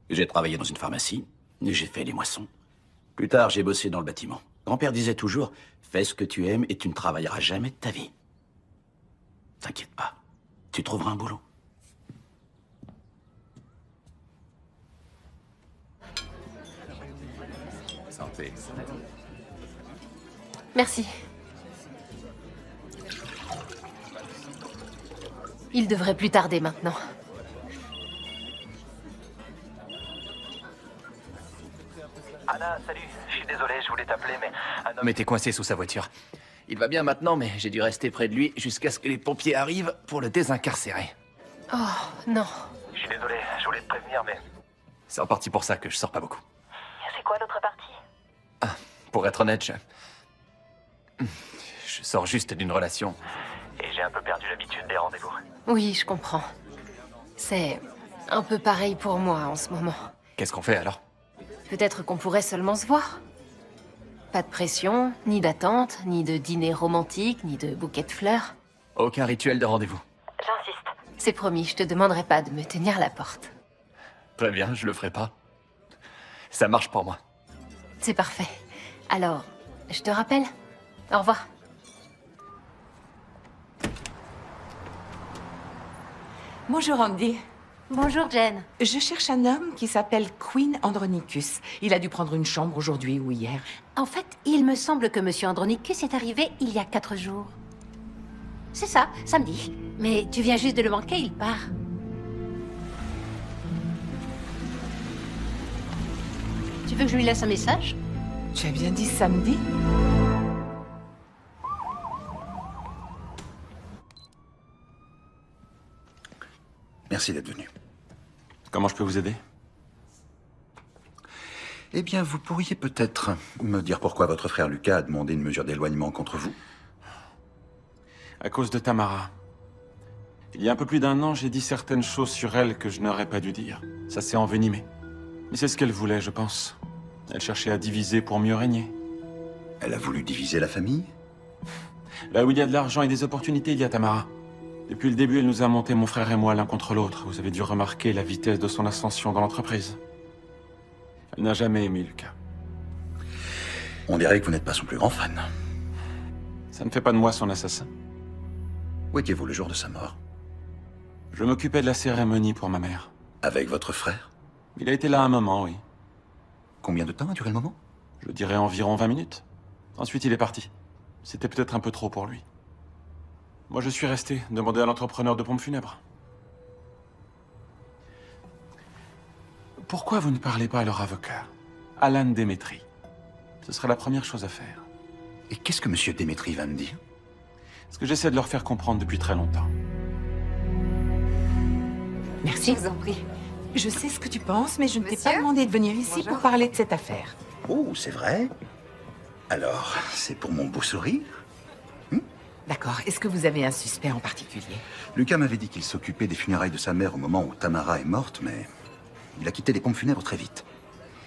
J'ai travaillé dans une pharmacie, j'ai fait les moissons. Plus tard, j'ai bossé dans le bâtiment. Grand-père disait toujours, fais ce que tu aimes et tu ne travailleras jamais de ta vie. T'inquiète pas, tu trouveras un boulot. Santé. Merci. Il devrait plus tarder maintenant. Anna, salut. Je suis désolé, je voulais t'appeler, mais un homme était coincé sous sa voiture. Il va bien maintenant, mais j'ai dû rester près de lui jusqu'à ce que les pompiers arrivent pour le désincarcérer. Oh, non. Je suis désolé, je voulais te prévenir, mais... C'est en partie pour ça que je sors pas beaucoup. C'est quoi l'autre partie? Pour être honnête, je sors juste d'une relation. Et j'ai un peu perdu l'habitude des rendez-vous. Oui, je comprends. C'est un peu pareil pour moi en ce moment. Qu'est-ce qu'on fait alors? Peut-être qu'on pourrait seulement se voir. Pas de pression, ni d'attente, ni de dîner romantique, ni de bouquet de fleurs. Aucun rituel de rendez-vous. J'insiste. C'est promis, je te demanderai pas de me tenir la porte. Très bien, je le ferai pas. Ça marche pour moi. C'est parfait. Alors, je te rappelle. Au revoir. Bonjour Andy. Bonjour Jen. Je cherche un homme qui s'appelle Quinn Andronicus. Il a dû prendre une chambre aujourd'hui ou hier. En fait, il me semble que Monsieur Andronicus est arrivé il y a 4 jours. C'est ça, samedi. Mais tu viens juste de le manquer, il part. Tu veux que je lui laisse un message? Tu as bien dit samedi? Merci d'être venu. Comment je peux vous aider? Eh bien, vous pourriez peut-être me dire pourquoi votre frère Lucas a demandé une mesure d'éloignement contre vous? À cause de Tamara. Il y a un peu plus d'1 an, j'ai dit certaines choses sur elle que je n'aurais pas dû dire. Ça s'est envenimé. Mais c'est ce qu'elle voulait, je pense. Elle cherchait à diviser pour mieux régner. Elle a voulu diviser la famille? Là où il y a de l'argent et des opportunités, il y a Tamara. Depuis le début, elle nous a monté, mon frère et moi, l'un contre l'autre. Vous avez dû remarquer la vitesse de son ascension dans l'entreprise. Elle n'a jamais aimé Lucas. On dirait que vous n'êtes pas son plus grand fan. Ça ne fait pas de moi son assassin. Où étiez-vous le jour de sa mort? Je m'occupais de la cérémonie pour ma mère. Avec votre frère? Il a été là un moment, oui. Combien de temps a duré le moment? Je dirais environ 20 minutes. Ensuite, il est parti. C'était peut-être un peu trop pour lui. Moi, je suis resté, demander à l'entrepreneur de pompes funèbres. Pourquoi vous ne parlez pas à leur avocat, Alan Demetri? Ce serait la première chose à faire. Et qu'est-ce que Monsieur Demetri va me dire? Ce que j'essaie de leur faire comprendre depuis très longtemps. Merci. Je vous en prie. Je sais ce que tu penses, mais je ne t'ai Monsieur? pas demandé de venir ici Bonjour. pour parler de cette affaire. Oh, c'est vrai? Alors, c'est pour mon beau sourire? D'accord. Est-ce que vous avez un suspect en particulier? Lucas m'avait dit qu'il s'occupait des funérailles de sa mère au moment où Tamara est morte, mais il a quitté les pompes funèbres très vite.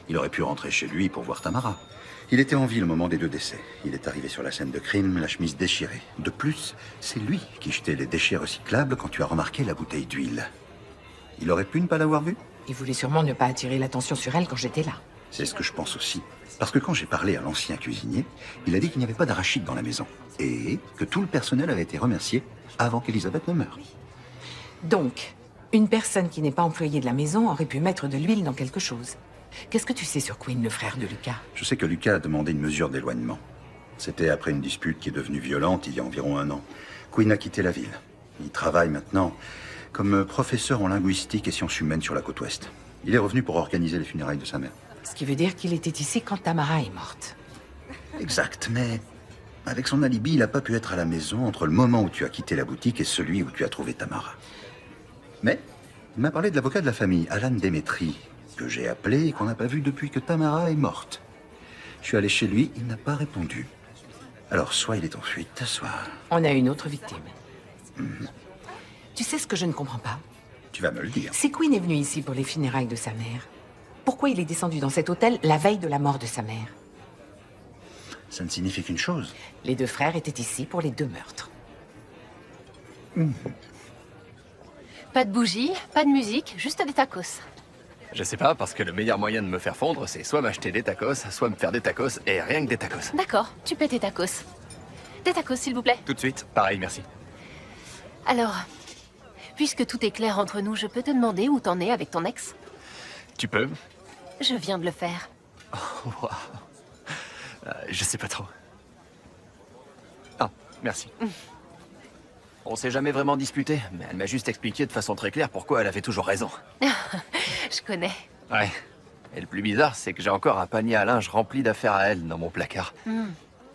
Il aurait pu rentrer chez lui pour voir Tamara. Il était en ville au moment des 2 décès. Il est arrivé sur la scène de crime, la chemise déchirée. De plus, c'est lui qui jetait les déchets recyclables quand tu as remarqué la bouteille d'huile. Il aurait pu ne pas l'avoir vue? Il voulait sûrement ne pas attirer l'attention sur elle quand j'étais là. C'est ce que je pense aussi. Parce que quand j'ai parlé à l'ancien cuisinier, il a dit qu'il n'y avait pas d'arachide dans la maison. Et que tout le personnel avait été remercié avant qu'Elisabeth ne meure. Donc, une personne qui n'est pas employée de la maison aurait pu mettre de l'huile dans quelque chose. Qu'est-ce que tu sais sur Quinn, le frère de Lucas? Je sais que Lucas a demandé une mesure d'éloignement. C'était après une dispute qui est devenue violente il y a environ 1 an. Quinn a quitté la ville. Il travaille maintenant comme professeur en linguistique et sciences humaines sur la côte ouest. Il est revenu pour organiser les funérailles de sa mère. Ce qui veut dire qu'il était ici quand Tamara est morte. Exact, mais avec son alibi, il n'a pas pu être à la maison entre le moment où tu as quitté la boutique et celui où tu as trouvé Tamara. Mais il m'a parlé de l'avocat de la famille, Alan Demetri, que j'ai appelé et qu'on n'a pas vu depuis que Tamara est morte. Je suis allé chez lui, il n'a pas répondu. Alors, soit il est en fuite, soit... On a une autre victime. Tu sais ce que je ne comprends pas? Tu vas me le dire. Si Quinn est venu ici pour les funérailles de sa mère, pourquoi il est descendu dans cet hôtel la veille de la mort de sa mère? Ça ne signifie qu'une chose. Les 2 frères étaient ici pour les 2 meurtres. Pas de bougies, pas de musique, juste des tacos. Je sais pas, parce que le meilleur moyen de me faire fondre, c'est soit m'acheter des tacos, soit me faire des tacos, et rien que des tacos. D'accord, tu paies tes tacos. Des tacos, s'il vous plaît. Tout de suite, pareil, merci. Alors, puisque tout est clair entre nous, je peux te demander où t'en es avec ton ex? Tu peux? Je viens de le faire. Wow. Je sais pas trop. Ah, merci. On s'est jamais vraiment disputé, mais elle m'a juste expliqué de façon très claire pourquoi elle avait toujours raison. Je connais. Ouais. Et le plus bizarre, c'est que j'ai encore un panier à linge rempli d'affaires à elle dans mon placard.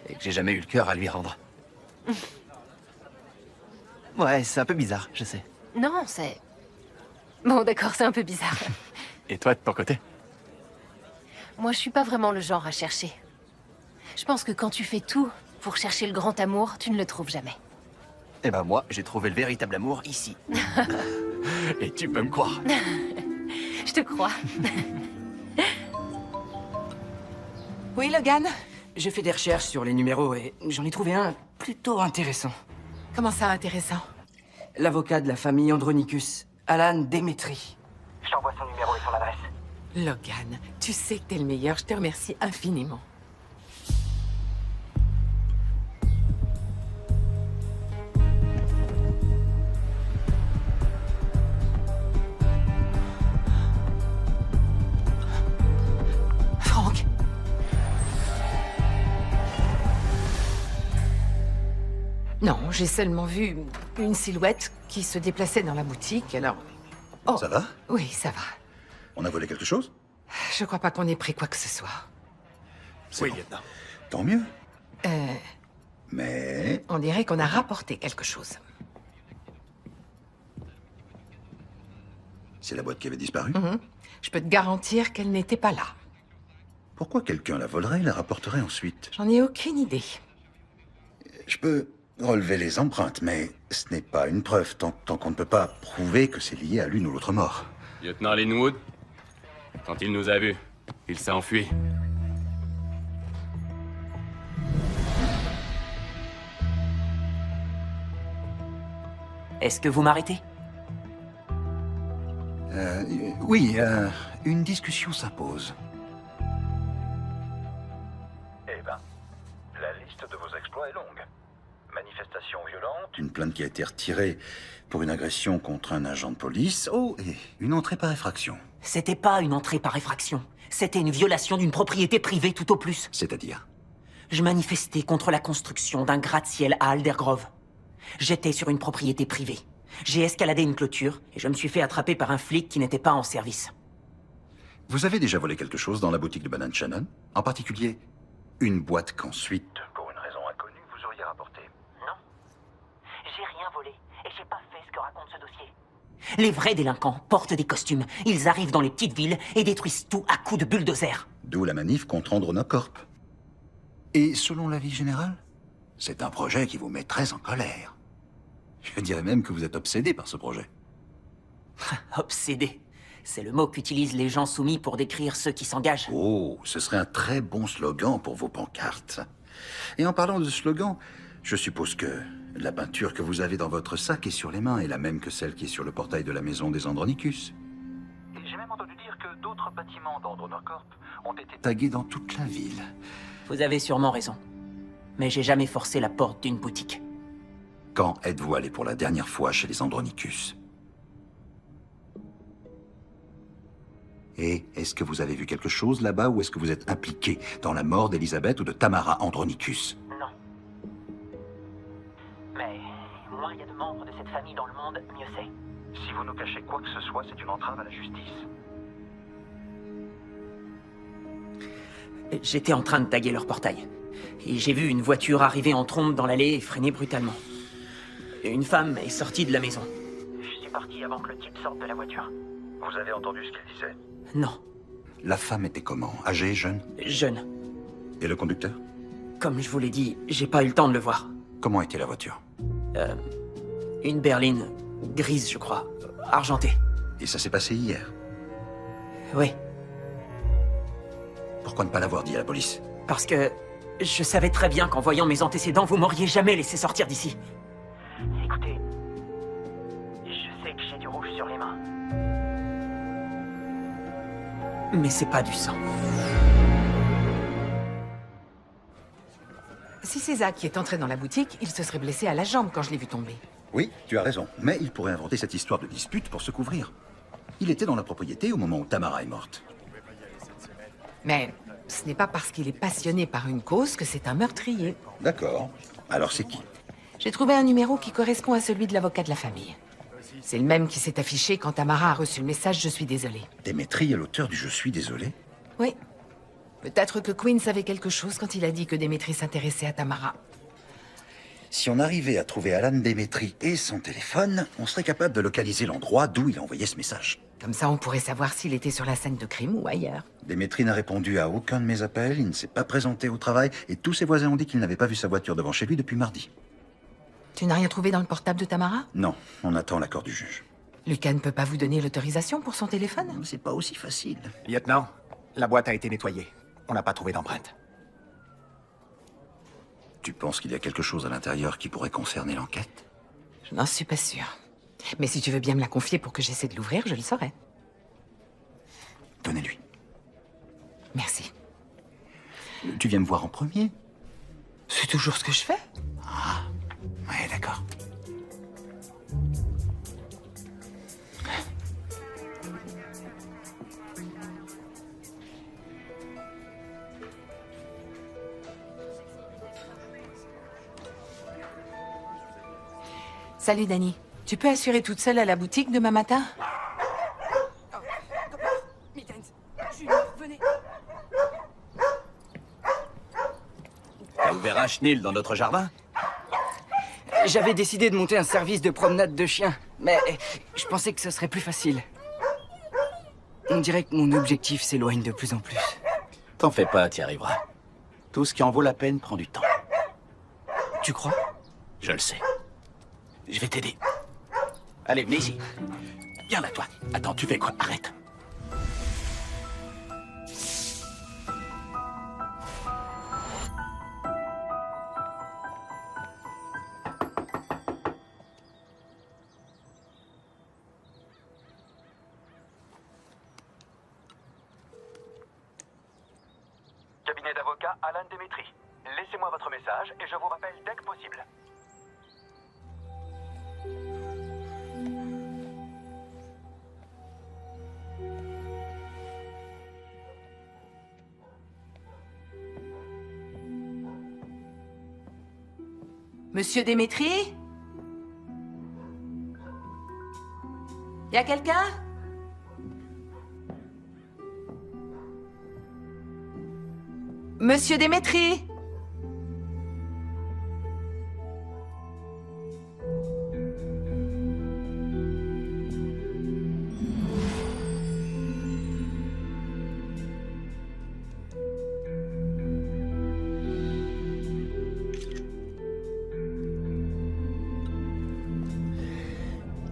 Et que j'ai jamais eu le cœur à lui rendre. Ouais, c'est un peu bizarre, je sais. Non, c'est... Bon, d'accord, c'est un peu bizarre. Et toi, de ton côté? Moi, je suis pas vraiment le genre à chercher. Je pense que quand tu fais tout pour chercher le grand amour, tu ne le trouves jamais. Eh ben moi, j'ai trouvé le véritable amour ici. Et tu peux me croire. Je te crois. Oui, Logan? J'ai fait des recherches sur les numéros et j'en ai trouvé un plutôt intéressant. Comment ça, intéressant? L'avocat de la famille Andronicus, Alan Demetri. Je t'envoie son numéro et son adresse. Logan, tu sais que t'es le meilleur, je te remercie infiniment. Franck? Non, j'ai seulement vu une silhouette qui se déplaçait dans la boutique, alors... Oh, Ça va? oui, ça va. On a volé quelque chose? Je crois pas qu'on ait pris quoi que ce soit. Oui, lieutenant. Tant mieux. Euh, Mais... on dirait qu'on a rapporté quelque chose. C'est la boîte qui avait disparu? Je peux te garantir qu'elle n'était pas là. Pourquoi quelqu'un la volerait et la rapporterait ensuite? J'en ai aucune idée. Je peux relever les empreintes, mais ce n'est pas une preuve tant qu'on ne peut pas prouver que c'est lié à l'une ou l'autre mort. Lieutenant Linwood, quand il nous a vus, il s'est enfui. Est-ce que vous m'arrêtez? Oui, une discussion s'impose. Eh ben, la liste de vos exploits est longue. Manifestation violente, Une plainte qui a été retirée pour une agression contre un agent de police. Oh, et une entrée par effraction. C'était pas une entrée par effraction. C'était une violation d'une propriété privée tout au plus. C'est-à-dire? Je manifestais contre la construction d'un gratte-ciel à Aldergrove. J'étais sur une propriété privée. J'ai escaladé une clôture et je me suis fait attraper par un flic qui n'était pas en service. Vous avez déjà volé quelque chose dans la boutique de Banane Shannon? En particulier, une boîte qu'ensuite, pour une raison inconnue, vous auriez rapportée. Non. J'ai rien volé et j'ai pas fait ce que raconte ce dossier. Les vrais délinquants portent des costumes. Ils arrivent dans les petites villes et détruisent tout à coups de bulldozer. D'où la manif contre Andronocorp. Et selon l'avis général, c'est un projet qui vous met très en colère. Je dirais même que vous êtes obsédé par ce projet. Obsédé. C'est le mot qu'utilisent les gens soumis pour décrire ceux qui s'engagent. Oh, ce serait un très bon slogan pour vos pancartes. Et en parlant de slogan, je suppose que la peinture que vous avez dans votre sac et sur les mains est la même que celle qui est sur le portail de la maison des Andronicus. Et j'ai même entendu dire que d'autres bâtiments d'Andronocorp ont été Tagués dans toute la ville. Vous avez sûrement raison. Mais j'ai jamais forcé la porte d'une boutique. Quand êtes-vous allé pour la dernière fois chez les Andronicus? Et est-ce que vous avez vu quelque chose là-bas ou est-ce que vous êtes impliqué dans la mort d'Elisabeth ou de Tamara Andronicus? Non. Mais moins il y a de membres de cette famille dans le monde, mieux c'est. Si vous nous cachez quoi que ce soit, c'est une entrave à la justice. J'étais en train de taguer leur portail. Et j'ai vu une voiture arriver en trombe dans l'allée et freiner brutalement. Une femme est sortie de la maison. Je suis parti avant que le type sorte de la voiture. Vous avez entendu ce qu'il disait? Non. La femme était comment? Âgée, jeune? Jeune. Et le conducteur? Comme je vous l'ai dit, j'ai pas eu le temps de le voir. Comment était la voiture? Une berline grise, je crois. Argentée. Et ça s'est passé hier? Oui. Pourquoi ne pas l'avoir dit à la police? Parce que je savais très bien qu'en voyant mes antécédents, vous m'auriez jamais laissé sortir d'ici. Écoutez, je sais que j'ai du rouge sur les mains. Mais c'est pas du sang. Si c'est Zach qui est entré dans la boutique, il se serait blessé à la jambe quand je l'ai vu tomber. Oui, tu as raison. Mais il pourrait inventer cette histoire de dispute pour se couvrir. Il était dans la propriété au moment où Tamara est morte. Mais ce n'est pas parce qu'il est passionné par une cause que c'est un meurtrier. D'accord. Alors c'est qui? J'ai trouvé un numéro qui correspond à celui de l'avocat de la famille. C'est le même qui s'est affiché quand Tamara a reçu le message « Je suis désolé ». Démétri est l'auteur du « Je suis désolé ». Oui. Peut-être que Quinn savait quelque chose quand il a dit que Démétri s'intéressait à Tamara. Si on arrivait à trouver Alan Démétri et son téléphone, on serait capable de localiser l'endroit d'où il a envoyé ce message. Comme ça, on pourrait savoir s'il était sur la scène de crime ou ailleurs. Démétri n'a répondu à aucun de mes appels, il ne s'est pas présenté au travail, et tous ses voisins ont dit qu'ils n'avaient pas vu sa voiture devant chez lui depuis mardi. Tu n'as rien trouvé dans le portable de Tamara? Non, on attend l'accord du juge. Lucas ne peut pas vous donner l'autorisation pour son téléphone? C'est pas aussi facile. Lieutenant, la boîte a été nettoyée. On n'a pas trouvé d'empreinte. Tu penses qu'il y a quelque chose à l'intérieur qui pourrait concerner l'enquête? Je n'en suis pas sûre. Mais si tu veux bien me la confier pour que j'essaie de l'ouvrir, je le saurai. Donnez-lui. Merci. Tu viens me voir en premier? C'est toujours ce que je fais. Ah, ouais, d'accord. Salut, Dani. Tu peux assurer toute seule à la boutique demain matin? T'as ouvert un chenil dans notre jardin? J'avais décidé de monter un service de promenade de chiens, mais je pensais que ce serait plus facile. On dirait que mon objectif s'éloigne de plus en plus. T'en fais pas, t'y arriveras. Tout ce qui en vaut la peine prend du temps. Tu crois? Je le sais. Je vais t'aider. Allez, venez ici. Viens là, toi. Attends, tu fais quoi? Arrête. Cabinet d'avocat Alan Démétri. Laissez-moi votre message et je vous rappelle dès que possible. Monsieur Démétri? Y a quelqu'un? Monsieur Démétri?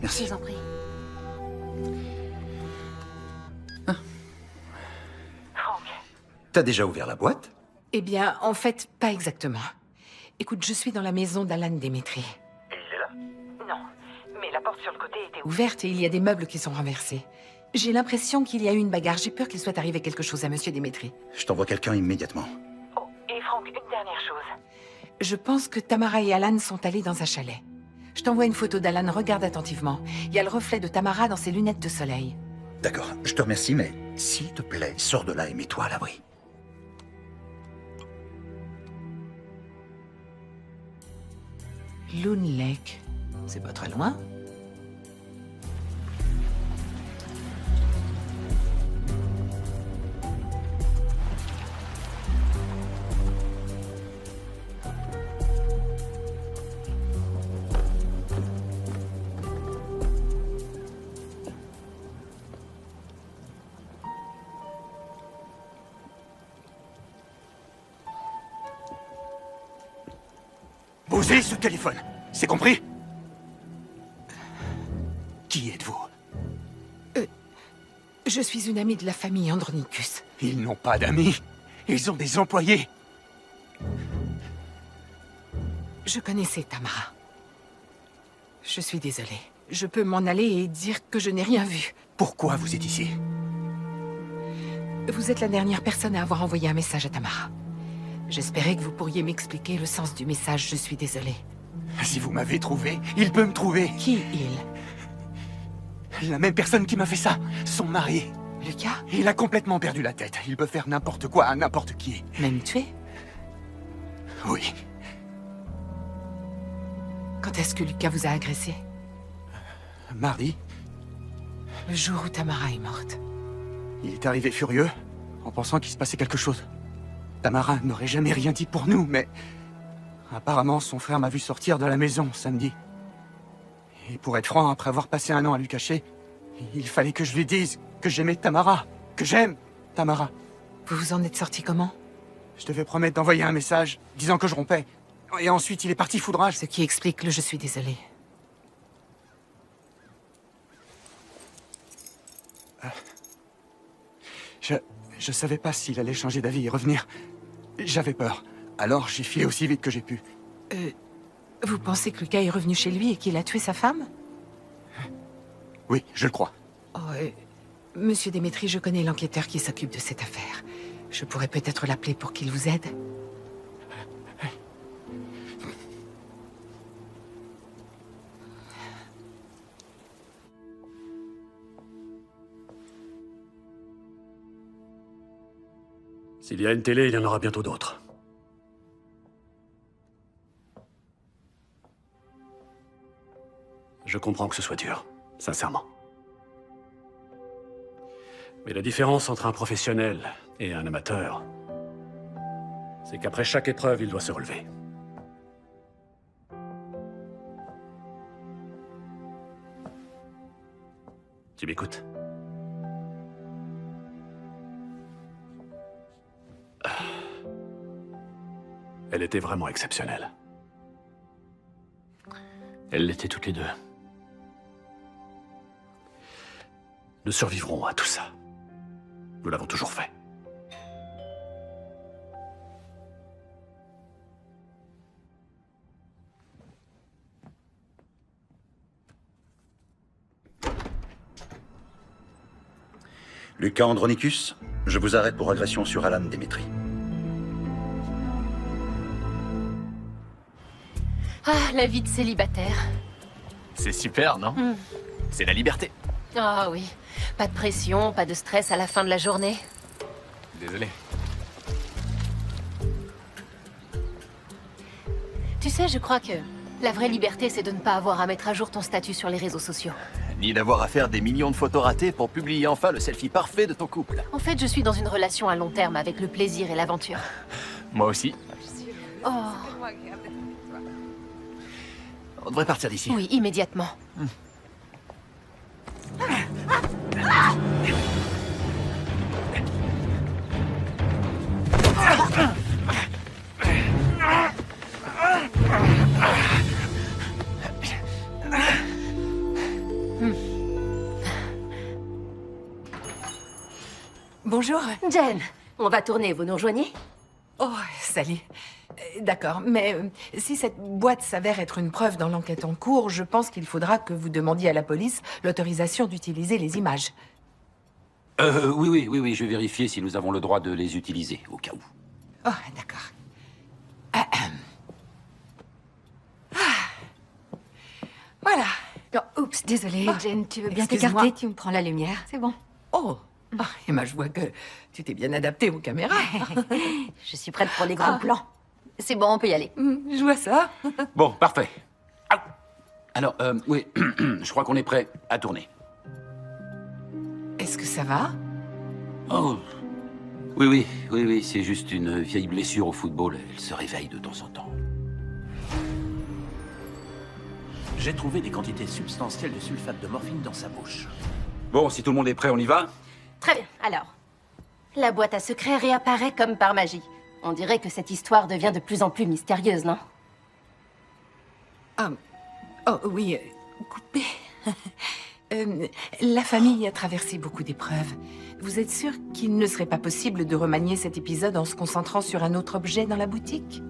Merci. Je vous en prie. T'as déjà ouvert la boîte? Eh bien, en fait, pas exactement. Écoute, je suis dans la maison d'Alan Démétri. Et il est là? Non, mais la porte sur le côté était Ouverte et il y a des meubles qui sont renversés. J'ai l'impression qu'il y a eu une bagarre. J'ai peur qu'il soit arrivé quelque chose à Monsieur Démétri. Je t'envoie quelqu'un immédiatement. Oh, et Franck, une dernière chose. Je pense que Tamara et Alan sont allés dans un chalet. Je t'envoie une photo d'Alan, regarde attentivement. Il y a le reflet de Tamara dans ses lunettes de soleil. D'accord, je te remercie, mais s'il te plaît, sors de là et mets-toi à l'abri. Loon Lake. C'est pas très loin. Posez ce téléphone, c'est compris? Qui êtes-vous? Je suis une amie de la famille Andronicus. Ils n'ont pas d'amis, ils ont des employés. Je connaissais Tamara. Je suis désolée. Je peux m'en aller et dire que je n'ai rien vu. Pourquoi vous êtes ici? Vous êtes la dernière personne à avoir envoyé un message à Tamara. J'espérais que vous pourriez m'expliquer le sens du message. Je suis désolée. Si vous m'avez trouvé, il peut me trouver. Qui il? La même personne qui m'a fait ça, son mari. Lucas? Il a complètement perdu la tête. Il peut faire n'importe quoi à n'importe qui. Même tuer? Oui. Quand est-ce que Lucas vous a agressé? Mardi. Le jour où Tamara est morte. Il est arrivé furieux, en pensant qu'il se passait quelque chose. Tamara n'aurait jamais rien dit pour nous, mais... apparemment, son frère m'a vu sortir de la maison samedi. Et pour être franc, après avoir passé un an à lui cacher, il fallait que je lui dise que j'aimais Tamara, que j'aime Tamara. Vous vous en êtes sorti comment? Je devais promettre d'envoyer un message, disant que je rompais. Et ensuite, il est parti foudrage. Ce qui explique le « je suis désolée ». Je savais pas s'il allait changer d'avis et revenir. J'avais peur. Alors j'ai filé aussi vite que j'ai pu. Vous pensez que Lucas est revenu chez lui et qu'il a tué sa femme? Oui, je le crois. Oh, Monsieur Démétri, je connais l'enquêteur qui s'occupe de cette affaire. Je pourrais peut-être l'appeler pour qu'il vous aide. S'il y a une télé, il y en aura bientôt d'autres. Je comprends que ce soit dur, sincèrement. Mais la différence entre un professionnel et un amateur, c'est qu'après chaque épreuve, il doit se relever. Tu m'écoutes? Elle était vraiment exceptionnelle. Elles l'étaient toutes les deux. Nous survivrons à tout ça. Nous l'avons toujours fait. Lucas Andronicus, je vous arrête pour agression sur Alan Démétri. Ah, la vie de célibataire. C'est super, non? C'est la liberté. Ah oui, pas de pression, pas de stress à la fin de la journée. Désolé. Tu sais, je crois que la vraie liberté, c'est de ne pas avoir à mettre à jour ton statut sur les réseaux sociaux. Ni d'avoir à faire des millions de photos ratées pour publier enfin le selfie parfait de ton couple. En fait, je suis dans une relation à long terme avec le plaisir et l'aventure. Moi aussi. Oh, On devrait partir d'ici. oui, immédiatement. Bonjour. Jen, on va tourner, vous nous rejoignez? Oh, salut. D'accord, mais si cette boîte s'avère être une preuve dans l'enquête en cours, je pense qu'il faudra que vous demandiez à la police l'autorisation d'utiliser les images. Oui, je vais vérifier si nous avons le droit de les utiliser, au cas où. Oh, d'accord. Voilà. Oh, oups, désolée, Jen, tu veux bien excuse-moi. t'écarter? Tu me prends la lumière, c'est bon. Oh, Emma, je vois que tu t'es bien adaptée aux caméras. Je suis prête pour les grands plans. C'est bon, on peut y aller. Je vois ça. Bon, parfait. Alors, oui, je crois qu'on est prêt à tourner. Est-ce que ça va? Oh, oui, c'est juste une vieille blessure au football. Elle se réveille de temps en temps. J'ai trouvé des quantités substantielles de sulfate de morphine dans sa bouche. Bon, si tout le monde est prêt, on y va? Très bien, alors. La boîte à secrets réapparaît comme par magie. On dirait que cette histoire devient de plus en plus mystérieuse, non? Oh oui, coupé. La famille a traversé beaucoup d'épreuves. Vous êtes sûr qu'il ne serait pas possible de remanier cet épisode en se concentrant sur un autre objet dans la boutique?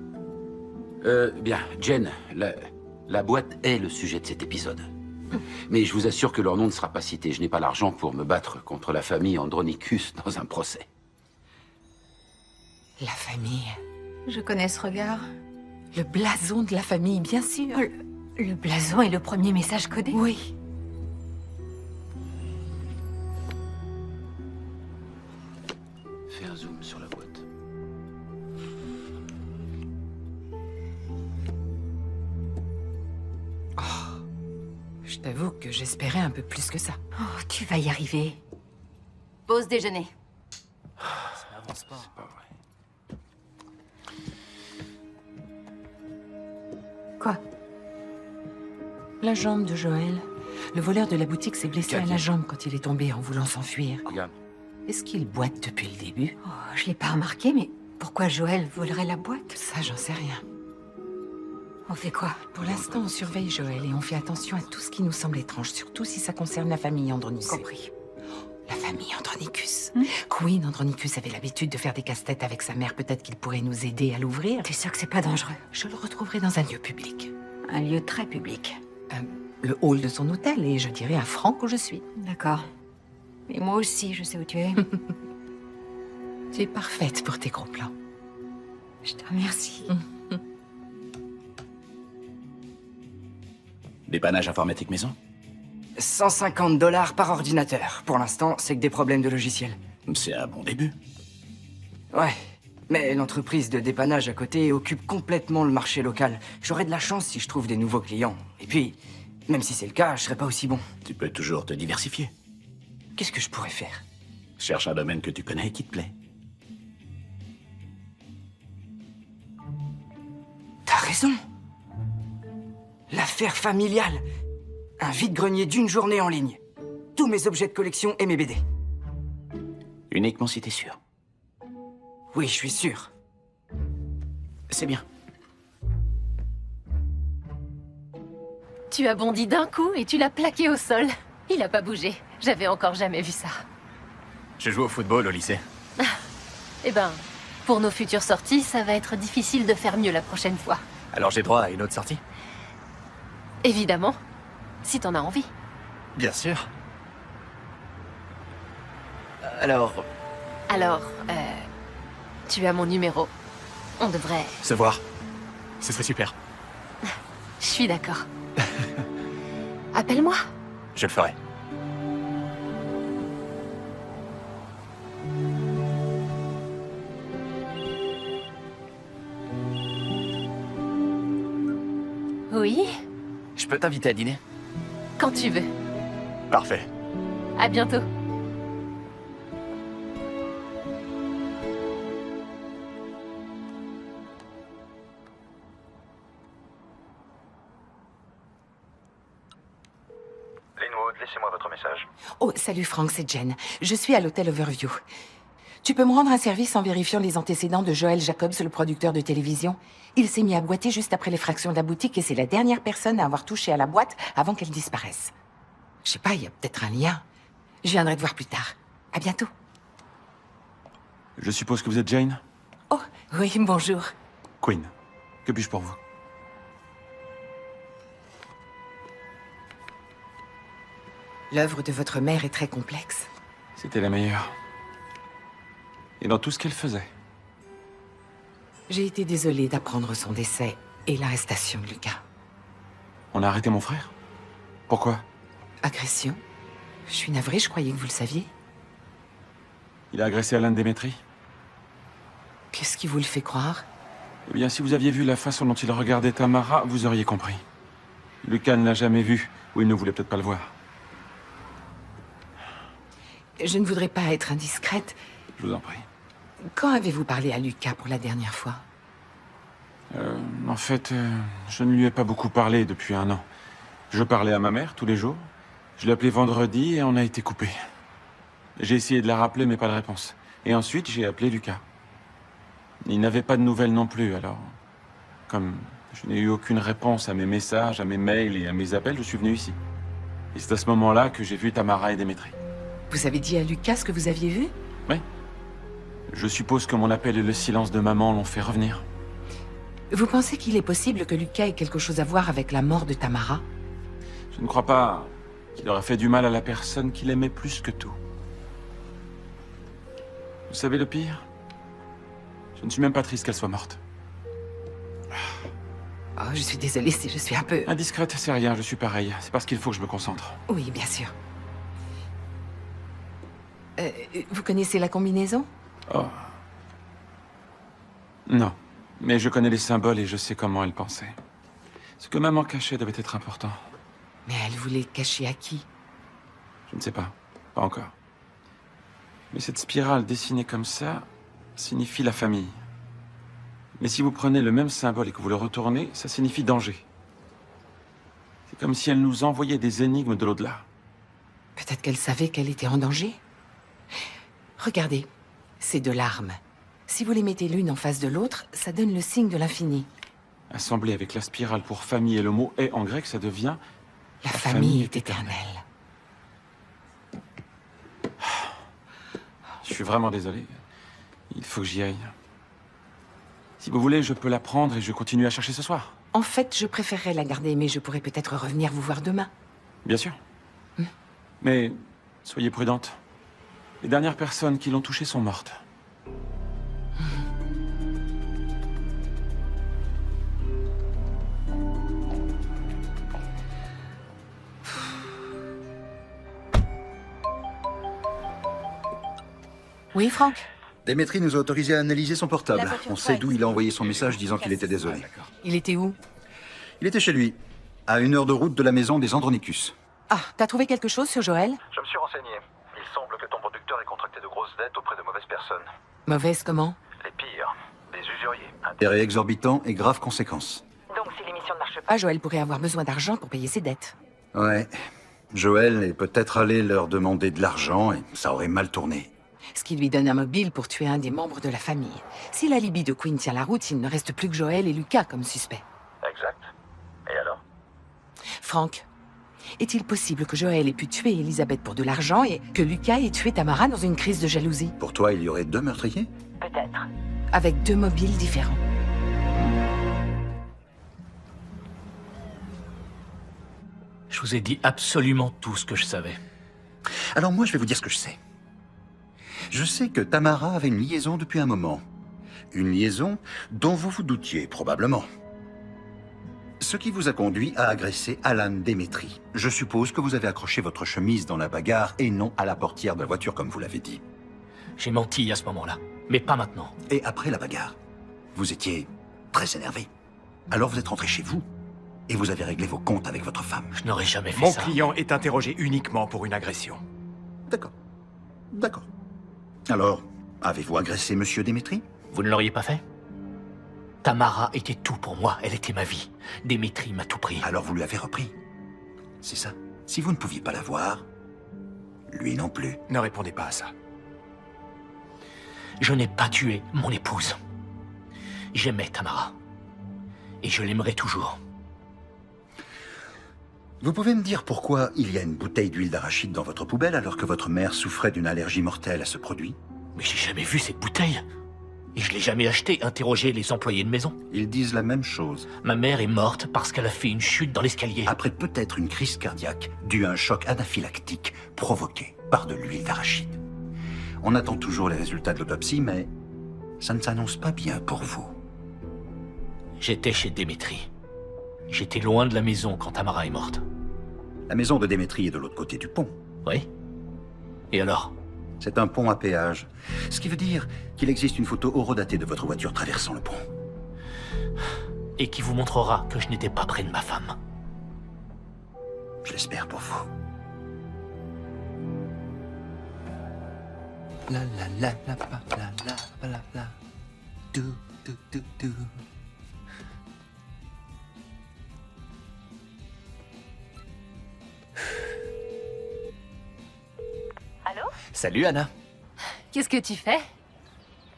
Bien, Jen, la boîte est le sujet de cet épisode. Mais je vous assure que leur nom ne sera pas cité. Je n'ai pas l'argent pour me battre contre la famille Andronicus dans un procès. La famille. Je connais ce regard. Le blason de la famille, bien sûr. Le blason est le premier message codé? Oui. Fais un zoom sur la boîte. Je t'avoue que j'espérais un peu plus que ça. Oh, tu vas y arriver. Pause déjeuner. Ça n'avance pas. C'est pas vrai. Quoi? La jambe de Joël. Le voleur de la boutique s'est blessé à Katia. la jambe quand il est tombé en voulant s'enfuir. Regarde. Est-ce qu'il boite depuis le début? Oh, je l'ai pas remarqué, mais pourquoi Joël volerait la boîte? Ça, j'en sais rien. On fait quoi? Pour l'instant, on surveille Joël et on fait attention à tout ce qui nous semble étrange, surtout si ça concerne la famille Andronicus. Compris. La famille Andronicus. Queen Andronicus avait l'habitude de faire des casse-têtes avec sa mère. Peut-être qu'il pourrait nous aider à l'ouvrir. T'es sûr que c'est pas dangereux? Je le retrouverai dans un lieu public. Un lieu très public. Le hall de son hôtel et je dirai à Franck où je suis. D'accord. Et moi aussi, je sais où tu es. Tu es parfaite pour tes gros plans. Je te remercie. Dépannage informatique maison? 150 $ par ordinateur. Pour l'instant, c'est que des problèmes de logiciel. C'est un bon début. Ouais, mais l'entreprise de dépannage à côté occupe complètement le marché local. J'aurai de la chance si je trouve des nouveaux clients. Et puis, même si c'est le cas, je serai pas aussi bon. Tu peux toujours te diversifier. Qu'est-ce que je pourrais faire? Cherche un domaine que tu connais et qui te plaît. T'as raison. L'affaire familiale. Un vide-grenier d'une journée en ligne. Tous mes objets de collection et mes BD. Uniquement si t'es sûr. Oui, je suis sûr. C'est bien. Tu as bondi d'un coup et tu l'as plaqué au sol. Il a pas bougé. J'avais encore jamais vu ça. Je joue au football au lycée. Eh ben, pour nos futures sorties, ça va être difficile de faire mieux la prochaine fois. Alors j'ai droit à une autre sortie? Évidemment, si t'en as envie. Bien sûr. Alors, tu as mon numéro. On devrait... se voir. Ce serait super. Je suis d'accord. Appelle-moi. Je le ferai. Oui, Je peux t'inviter à dîner? quand tu veux. Parfait. À bientôt. Linwood, laissez-moi votre message. Oh, salut Frank, c'est Jen. Je suis à l'hôtel Overview. Tu peux me rendre un service en vérifiant les antécédents de Joel Jacobs, le producteur de télévision? Il s'est mis à boiter juste après l'effraction de la boutique et c'est la dernière personne à avoir touché à la boîte avant qu'elle disparaisse. Je sais pas, il y a peut-être un lien. Je viendrai te voir plus tard. À bientôt. Je suppose que vous êtes Jane? Oh, oui, bonjour. Quinn, que puis-je pour vous? L'œuvre de votre mère est très complexe. C'était la meilleure. Et dans tout ce qu'elle faisait. J'ai été désolée d'apprendre son décès et l'arrestation de Lucas. On a arrêté mon frère? Pourquoi? Agression? Je suis navrée, je croyais que vous le saviez. Il a agressé Alan Demetri? Qu'est-ce qui vous le fait croire? Eh bien, si vous aviez vu la façon dont il regardait Tamara, vous auriez compris. Lucas ne l'a jamais vu, ou il ne voulait peut-être pas le voir. Je ne voudrais pas être indiscrète. Je vous en prie. Quand avez-vous parlé à Lucas pour la dernière fois? En fait, je ne lui ai pas beaucoup parlé depuis 1 an. Je parlais à ma mère tous les jours. Je l'ai appelée vendredi et on a été coupé. J'ai essayé de la rappeler, mais pas de réponse. Et ensuite, j'ai appelé Lucas. Il n'avait pas de nouvelles non plus, alors... Comme je n'ai eu aucune réponse à mes messages, à mes mails et à mes appels, je suis venu ici. Et c'est à ce moment-là que j'ai vu Tamara et Demetri. Vous avez dit à Lucas ce que vous aviez vu? Oui. Je suppose que mon appel et le silence de maman l'ont fait revenir. Vous pensez qu'il est possible que Lucas ait quelque chose à voir avec la mort de Tamara? Je ne crois pas qu'il aurait fait du mal à la personne qu'il aimait plus que tout. Vous savez le pire? Je ne suis même pas triste qu'elle soit morte. Oh, je suis désolée si je suis un peu... Indiscrète, c'est rien, je suis pareil. C'est parce qu'il faut que je me concentre. Oui, bien sûr. Vous connaissez la combinaison? Oh. Non. Mais je connais les symboles et je sais comment elle pensait. Ce que maman cachait devait être important. Mais elle voulait cacher à qui? Je ne sais pas. Pas encore. Mais cette spirale dessinée comme ça signifie la famille. Mais si vous prenez le même symbole et que vous le retournez, ça signifie danger. C'est comme si elle nous envoyait des énigmes de l'au-delà. Peut-être qu'elle savait qu'elle était en danger. Regardez, ces 2 larmes. Si vous les mettez l'une en face de l'autre, ça donne le signe de l'infini. Assemblé avec la spirale pour famille et le mot « est » en grec, ça devient... La famille est éternelle. Je suis vraiment désolé. Il faut que j'y aille. Si vous voulez, je peux la prendre et je continue à chercher ce soir. En fait, je préférerais la garder, mais je pourrais peut-être revenir vous voir demain. Bien sûr. Mais soyez prudente. Les dernières personnes qui l'ont touchée sont mortes. Oui, Franck? Demetri nous a autorisé à analyser son portable. On sait d'où il a envoyé son message disant qu'il était désolé. Il était où? Il était chez lui, à 1 heure de route de la maison des Andronicus. Ah, t'as trouvé quelque chose sur Joël? Je me suis renseigné. Il semble que ton producteur ait contracté de grosses dettes auprès de mauvaises personnes. Mauvaise comment? Les pires. Des usuriers. Intérêts exorbitants et graves conséquences. Donc si l'émission ne marche pas, Joël pourrait avoir besoin d'argent pour payer ses dettes. Ouais. Joël est peut-être allé leur demander de l'argent et ça aurait mal tourné. Ce qui lui donne un mobile pour tuer un des membres de la famille. Si l'alibi de Quinn tient la route, il ne reste plus que Joël et Lucas comme suspects. Exact. Et alors? Franck, est-il possible que Joël ait pu tuer Elisabeth pour de l'argent et que Lucas ait tué Tamara dans une crise de jalousie? Pour toi, il y aurait 2 meurtriers? Peut-être. Avec 2 mobiles différents. Je vous ai dit absolument tout ce que je savais. Alors moi, je vais vous dire ce que je sais. Je sais que Tamara avait une liaison depuis un moment. Une liaison dont vous vous doutiez, probablement. Ce qui vous a conduit à agresser Alan Demetri. Je suppose que vous avez accroché votre chemise dans la bagarre et non à la portière de la voiture, comme vous l'avez dit. J'ai menti à ce moment-là, mais pas maintenant. Et après la bagarre, vous étiez très énervé. Alors vous êtes rentré chez vous Et vous avez réglé vos comptes avec votre femme. Je n'aurais jamais fait Mon ça. client est interrogé uniquement pour une agression. D'accord. D'accord. Alors, avez-vous agressé Monsieur Dimitri? Vous ne l'auriez pas fait? Tamara était tout pour moi, elle était ma vie. Dimitri m'a tout pris. Alors vous lui avez repris. C'est ça. Si vous ne pouviez pas la voir, lui non plus. Ne répondez pas à ça. Je n'ai pas tué mon épouse. J'aimais Tamara. Et je l'aimerai toujours. Vous pouvez me dire pourquoi il y a une bouteille d'huile d'arachide dans votre poubelle alors que votre mère souffrait d'une allergie mortelle à ce produit? Mais j'ai jamais vu cette bouteille. Et je l'ai jamais achetée. Interrogez les employés de maison. Ils disent la même chose. Ma mère est morte parce qu'elle a fait une chute dans l'escalier. Après peut-être une crise cardiaque due à un choc anaphylactique provoqué par de l'huile d'arachide. On attend toujours les résultats de l'autopsie, mais ça ne s'annonce pas bien pour vous. J'étais chez Dimitri. J'étais loin de la maison quand Tamara est morte. La maison de Dimitri est de l'autre côté du pont. Oui. Et alors? C'est un pont à péage. Ce qui veut dire qu'il existe une photo horodatée de votre voiture traversant le pont. Et qui vous montrera que je n'étais pas près de ma femme. Je l'espère pour vous. La la la la la la la la la. Du du du du. Allô? Salut Anna. Qu'est-ce que tu fais?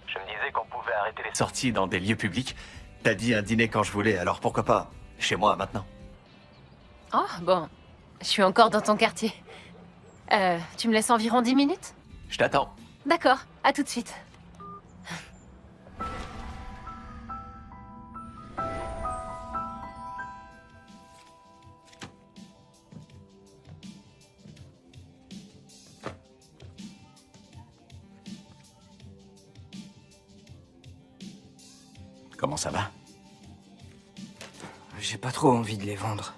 Je me disais qu'on pouvait arrêter les sorties dans des lieux publics. T'as dit un dîner quand je voulais, alors pourquoi pas chez moi maintenant? Oh, bon. Je suis encore dans ton quartier. Tu me laisses environ 10 minutes? Je t'attends. D'accord, à tout de suite. Comment ça va? J'ai pas trop envie de les vendre.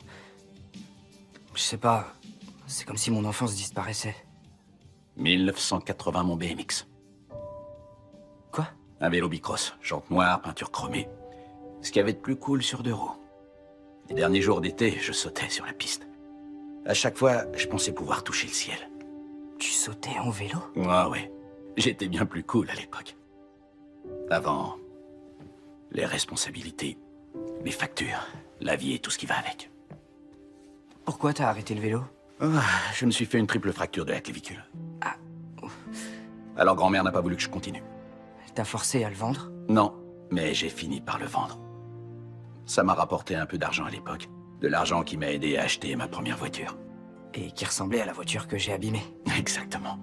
Je sais pas, c'est comme si mon enfance disparaissait. 1980, mon BMX. Quoi? Un vélo bicross, jante noire, peinture chromée. Ce qu'il y avait de plus cool sur 2 roues. Les derniers jours d'été, je sautais sur la piste. À chaque fois, je pensais pouvoir toucher le ciel. Tu sautais en vélo? Ah ouais, j'étais bien plus cool à l'époque. Avant, les responsabilités, les factures, la vie et tout ce qui va avec. Pourquoi t'as arrêté le vélo? Je me suis fait une triple fracture de la clavicule. Alors grand-mère n'a pas voulu que je continue. T'as forcé à le vendre? Non, mais j'ai fini par le vendre. Ça m'a rapporté un peu d'argent à l'époque. De l'argent qui m'a aidé à acheter ma première voiture. Et qui ressemblait à la voiture que j'ai abîmée. Exactement.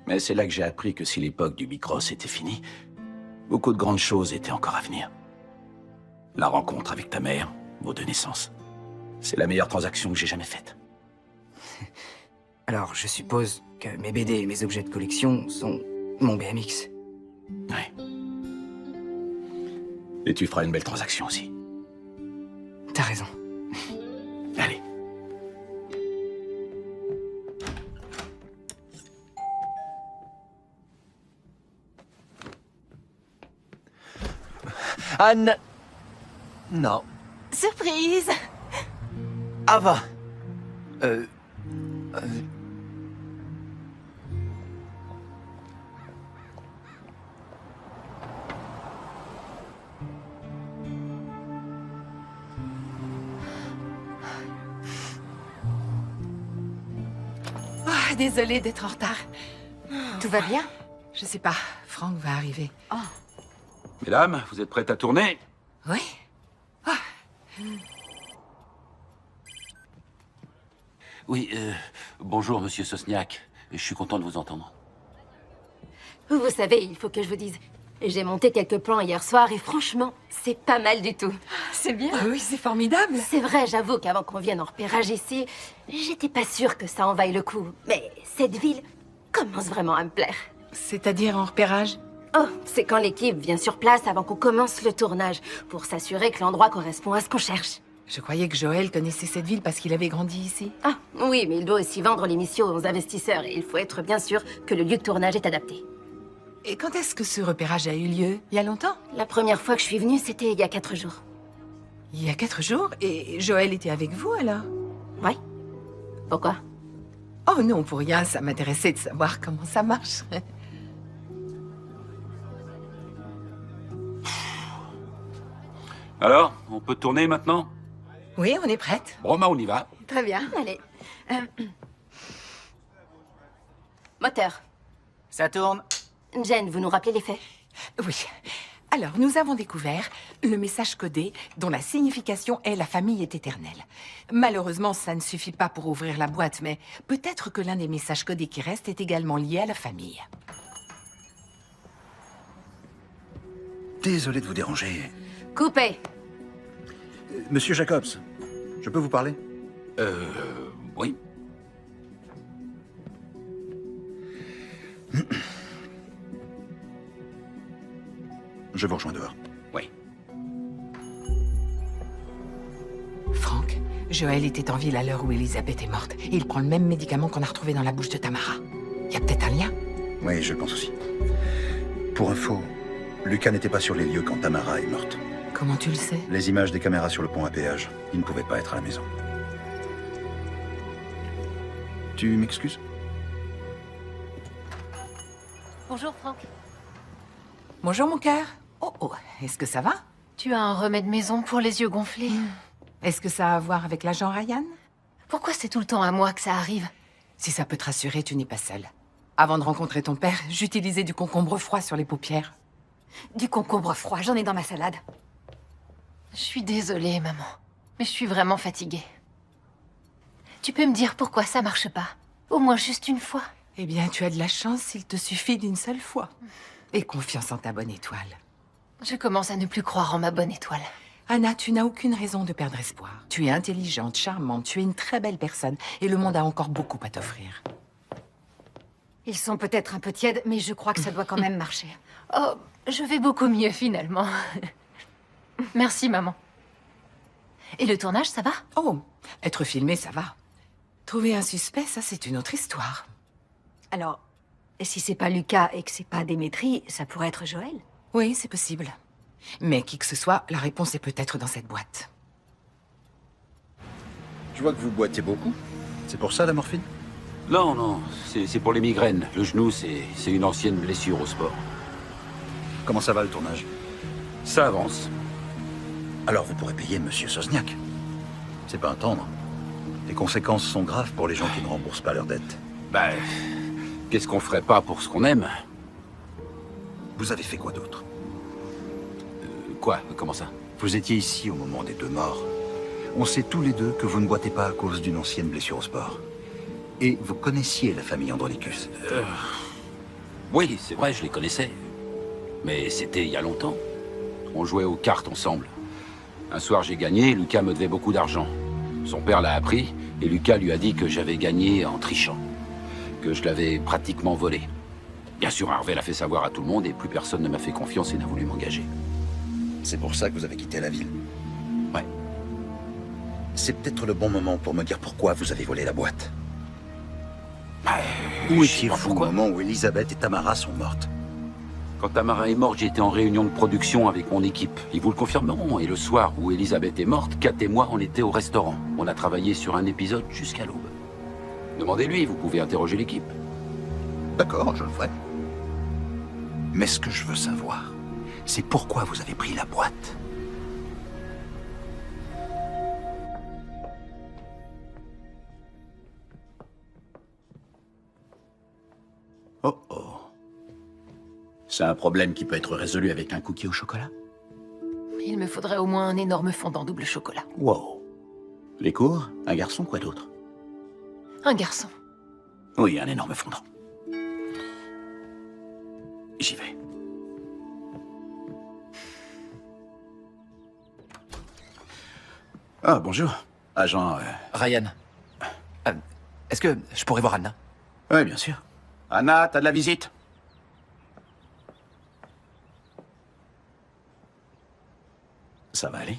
Mais c'est là que j'ai appris que si l'époque du bicross était finie, beaucoup de grandes choses étaient encore à venir. La rencontre avec ta mère, vos 2 naissances. C'est la meilleure transaction que j'ai jamais faite. Alors, je suppose que mes BD et mes objets de collection sont mon BMX. Ouais. Et tu feras une belle transaction aussi. T'as raison. Allez. Anne... Non. Surprise! Ava. Ah, désolée d'être en retard. Tout va bien? Je sais pas, Franck va arriver. Oh. Mesdames, vous êtes prêtes à tourner? Oui. Oui, bonjour, monsieur Sosniak. Je suis content de vous entendre. Vous savez, il faut que je vous dise. J'ai monté quelques plans hier soir et franchement, c'est pas mal du tout. C'est bien. Oui, c'est formidable. C'est vrai, j'avoue qu'avant qu'on vienne en repérage ici, j'étais pas sûre que ça en vaille le coup. Mais cette ville commence vraiment à me plaire. C'est-à-dire en repérage? Oh, c'est quand l'équipe vient sur place avant qu'on commence le tournage, pour s'assurer que l'endroit correspond à ce qu'on cherche. Je croyais que Joël connaissait cette ville parce qu'il avait grandi ici. Ah, oui, mais il doit aussi vendre l'émission aux investisseurs et il faut être bien sûr que le lieu de tournage est adapté. Et quand est-ce que ce repérage a eu lieu? Il y a longtemps? La première fois que je suis venue, c'était il y a 4 jours. Il y a 4 jours? Et Joël était avec vous, alors? Oui. Pourquoi? Oh non, pour rien, ça m'intéressait de savoir comment ça marche. Alors, on peut tourner maintenant? Oui, on est prête. Bon, bah, on y va. Très bien, allez. Moteur. Ça tourne. Jen, vous nous rappelez les faits? Oui. Alors, nous avons découvert le message codé dont la signification est « La famille est éternelle ». Malheureusement, ça ne suffit pas pour ouvrir la boîte, mais peut-être que l'un des messages codés qui reste est également lié à la famille. Désolé de vous déranger. Coupé. Monsieur Jacobs, je peux vous parler? Oui. Je vous rejoins dehors. Oui. Franck, Joël était en ville à l'heure où Elisabeth est morte. Et il prend le même médicament qu'on a retrouvé dans la bouche de Tamara. Il y a peut-être un lien? Oui, je le pense aussi. Pour info, Lucas n'était pas sur les lieux quand Tamara est morte. Comment tu le sais? Les images des caméras sur le pont à péage, il ne pouvait pas être à la maison. Tu m'excuses? Bonjour, Franck. Bonjour, mon cœur. Oh, est-ce que ça va? Tu as un remède maison pour les yeux gonflés. Est-ce que ça a à voir avec l'agent Ryan? Pourquoi c'est tout le temps à moi que ça arrive? Si ça peut te rassurer, tu n'es pas seule. Avant de rencontrer ton père, j'utilisais du concombre froid sur les paupières. Du concombre froid, j'en ai dans ma salade. Je suis désolée, maman. Mais je suis vraiment fatiguée. Tu peux me dire pourquoi ça marche pas? Au moins juste une fois. Eh bien, tu as de la chance s'il te suffit d'une seule fois. Et confiance en ta bonne étoile. Je commence à ne plus croire en ma bonne étoile. Anna, tu n'as aucune raison de perdre espoir. Tu es intelligente, charmante, tu es une très belle personne. Et le monde a encore beaucoup à t'offrir. Ils sont peut-être un peu tièdes, mais je crois que ça doit quand même marcher. Oh, je vais beaucoup mieux, finalement. Merci, maman. Et le tournage, ça va? Oh, être filmé, ça va. Trouver un suspect, ça, c'est une autre histoire. Alors, si c'est pas Lucas et que c'est pas Démétrie, ça pourrait être Joël? Oui, c'est possible. Mais qui que ce soit, la réponse est peut-être dans cette boîte. Je vois que vous boitez beaucoup. C'est pour ça la morphine? Non, non, c'est pour les migraines. Le genou, c'est une ancienne blessure au sport. Comment ça va le tournage? Ça avance. Alors vous pourrez payer Monsieur Sosniak. C'est pas un tendre. Les conséquences sont graves pour les gens qui ne remboursent pas leurs dettes. Ben, qu'est-ce qu'on ferait pas pour ce qu'on aime? Vous avez fait quoi d'autre? Quoi? Comment ça? Vous étiez ici au moment des 2 morts. On sait tous les deux que vous ne boitez pas à cause d'une ancienne blessure au sport. Et vous connaissiez la famille Andronicus. Oui, c'est vrai, je les connaissais. Mais c'était il y a longtemps. On jouait aux cartes ensemble. Un soir, j'ai gagné, Lucas me devait beaucoup d'argent. Son père l'a appris, et Lucas lui a dit que j'avais gagné en trichant. Que je l'avais pratiquement volé. Bien sûr, Harvey l'a fait savoir à tout le monde, et plus personne ne m'a fait confiance et n'a voulu m'engager. C'est pour ça que vous avez quitté la ville? Ouais. C'est peut-être le bon moment pour me dire pourquoi vous avez volé la boîte. Où Où étiez-vous au moment où Elisabeth et Tamara sont mortes? Quand Tamara est morte, j'étais en réunion de production avec mon équipe. Ils vous le confirmeront. Et le soir où Elisabeth est morte, Kat et moi, on était au restaurant. On a travaillé sur un épisode jusqu'à l'aube. Demandez-lui, vous pouvez interroger l'équipe. D'accord, je le ferai. Mais ce que je veux savoir, c'est pourquoi vous avez pris la boîte. Oh oh. C'est un problème qui peut être résolu avec un cookie au chocolat? Il me faudrait au moins un énorme fondant double chocolat. Wow. Les cours? Un garçon, quoi d'autre? Un garçon. Oui, un énorme fondant. J'y vais. Ah, bonjour. Agent... Ryan. Est-ce que je pourrais voir Anna? Oui, bien sûr. Anna, t'as de la visite? Ça va aller?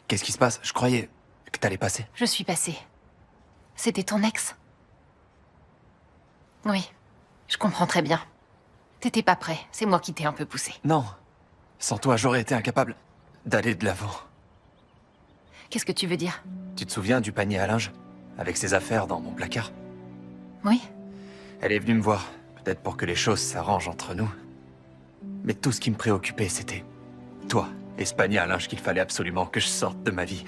Qu'est-ce qui se passe? Je croyais que t'allais passer. Je suis passée. C'était ton ex? Oui, je comprends très bien. T'étais pas prêt, c'est moi qui t'ai un peu poussé. Non. Sans toi, j'aurais été incapable d'aller de l'avant. Qu'est-ce que tu veux dire? Tu te souviens du panier à linge? Avec ses affaires dans mon placard? Oui. Elle est venue me voir, peut-être pour que les choses s'arrangent entre nous. Mais tout ce qui me préoccupait, c'était toi et ce panier à linge qu'il fallait absolument que je sorte de ma vie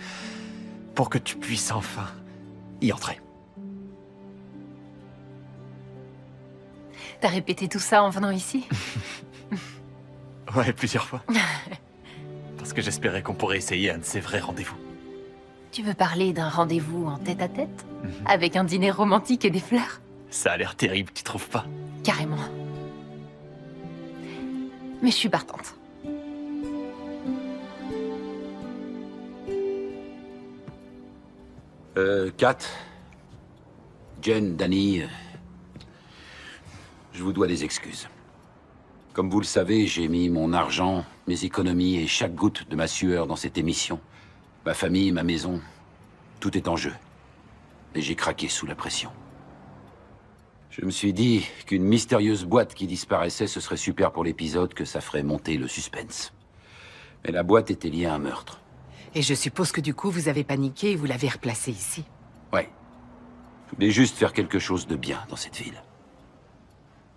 pour que tu puisses enfin y entrer. T'as répété tout ça en venant ici? Ouais, plusieurs fois. Parce que j'espérais qu'on pourrait essayer un de ces vrais rendez-vous. Tu veux parler d'un rendez-vous en tête-à-tête? Avec un dîner romantique et des fleurs? Ça a l'air terrible, tu trouves pas? Carrément. Mais je suis partante. Kat, Jen, Danny, je vous dois des excuses. Comme vous le savez, j'ai mis mon argent, mes économies et chaque goutte de ma sueur dans cette émission. Ma famille, ma maison, tout est en jeu. Et j'ai craqué sous la pression. Je me suis dit qu'une mystérieuse boîte qui disparaissait, ce serait super pour l'épisode, que ça ferait monter le suspense. Mais la boîte était liée à un meurtre. Et je suppose que du coup, vous avez paniqué et vous l'avez replacée ici. Ouais. Je voulais juste faire quelque chose de bien dans cette ville.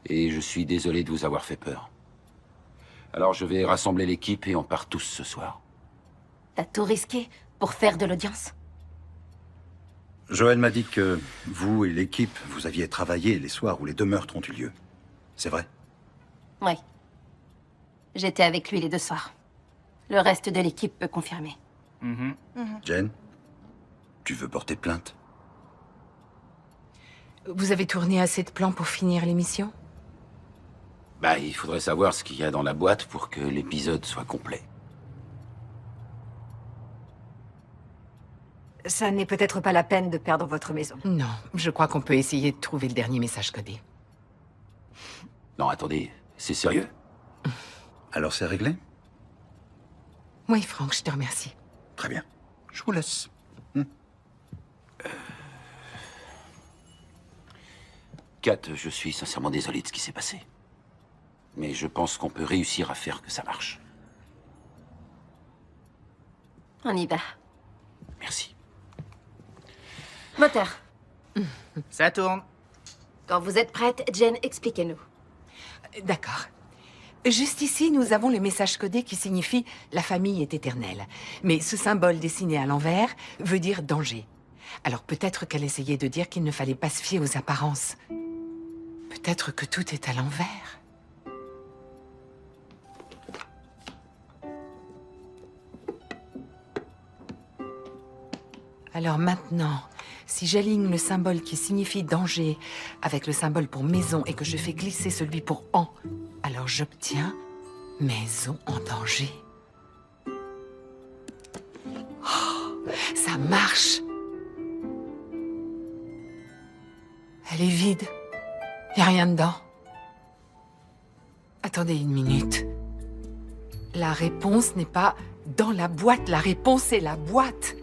Et je suis désolé de vous avoir fait peur. Alors je vais rassembler l'équipe et on part tous ce soir. T'as tout risqué pour faire de l'audience? Joël m'a dit que vous et l'équipe, vous aviez travaillé les soirs où les 2 meurtres ont eu lieu. C'est vrai? Oui. J'étais avec lui les 2 soirs. Le reste de l'équipe peut confirmer. Jen, tu veux porter plainte? Vous avez tourné assez de plans pour finir l'émission? Bah, il faudrait savoir ce qu'il y a dans la boîte pour que l'épisode soit complet. Ça n'est peut-être pas la peine de perdre votre maison. Non, je crois qu'on peut essayer de trouver le dernier message codé. Non, attendez, c'est sérieux? Alors c'est réglé? Oui, Franck, je te remercie. Très bien. Je vous laisse. Kat, je suis sincèrement désolé de ce qui s'est passé. Mais je pense qu'on peut réussir à faire que ça marche. On y va. Merci. Moteur. Ça tourne. Quand vous êtes prête, Jen, expliquez-nous. D'accord. Juste ici, nous avons le message codé qui signifie « La famille est éternelle ». Mais ce symbole dessiné à l'envers veut dire « danger ». Alors peut-être qu'elle essayait de dire qu'il ne fallait pas se fier aux apparences. Peut-être que tout est à l'envers. Alors maintenant, si j'aligne le symbole qui signifie danger avec le symbole pour maison et que je fais glisser celui pour en, alors j'obtiens maison en danger. Oh, ça marche. Elle est vide. Il n'y a rien dedans. Attendez une minute. La réponse n'est pas dans la boîte. La réponse est la boîte.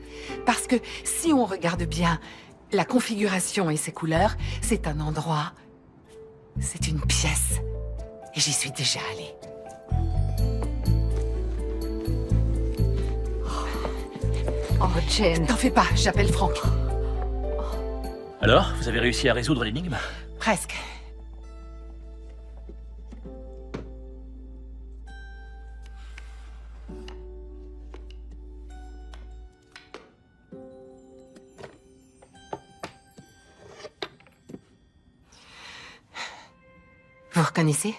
Parce que si on regarde bien la configuration et ses couleurs, c'est un endroit, c'est une pièce. Et j'y suis déjà allée. Oh, Jen. T'en fais pas, j'appelle Franck. Alors, vous avez réussi à résoudre l'énigme? Presque. Vous reconnaissez?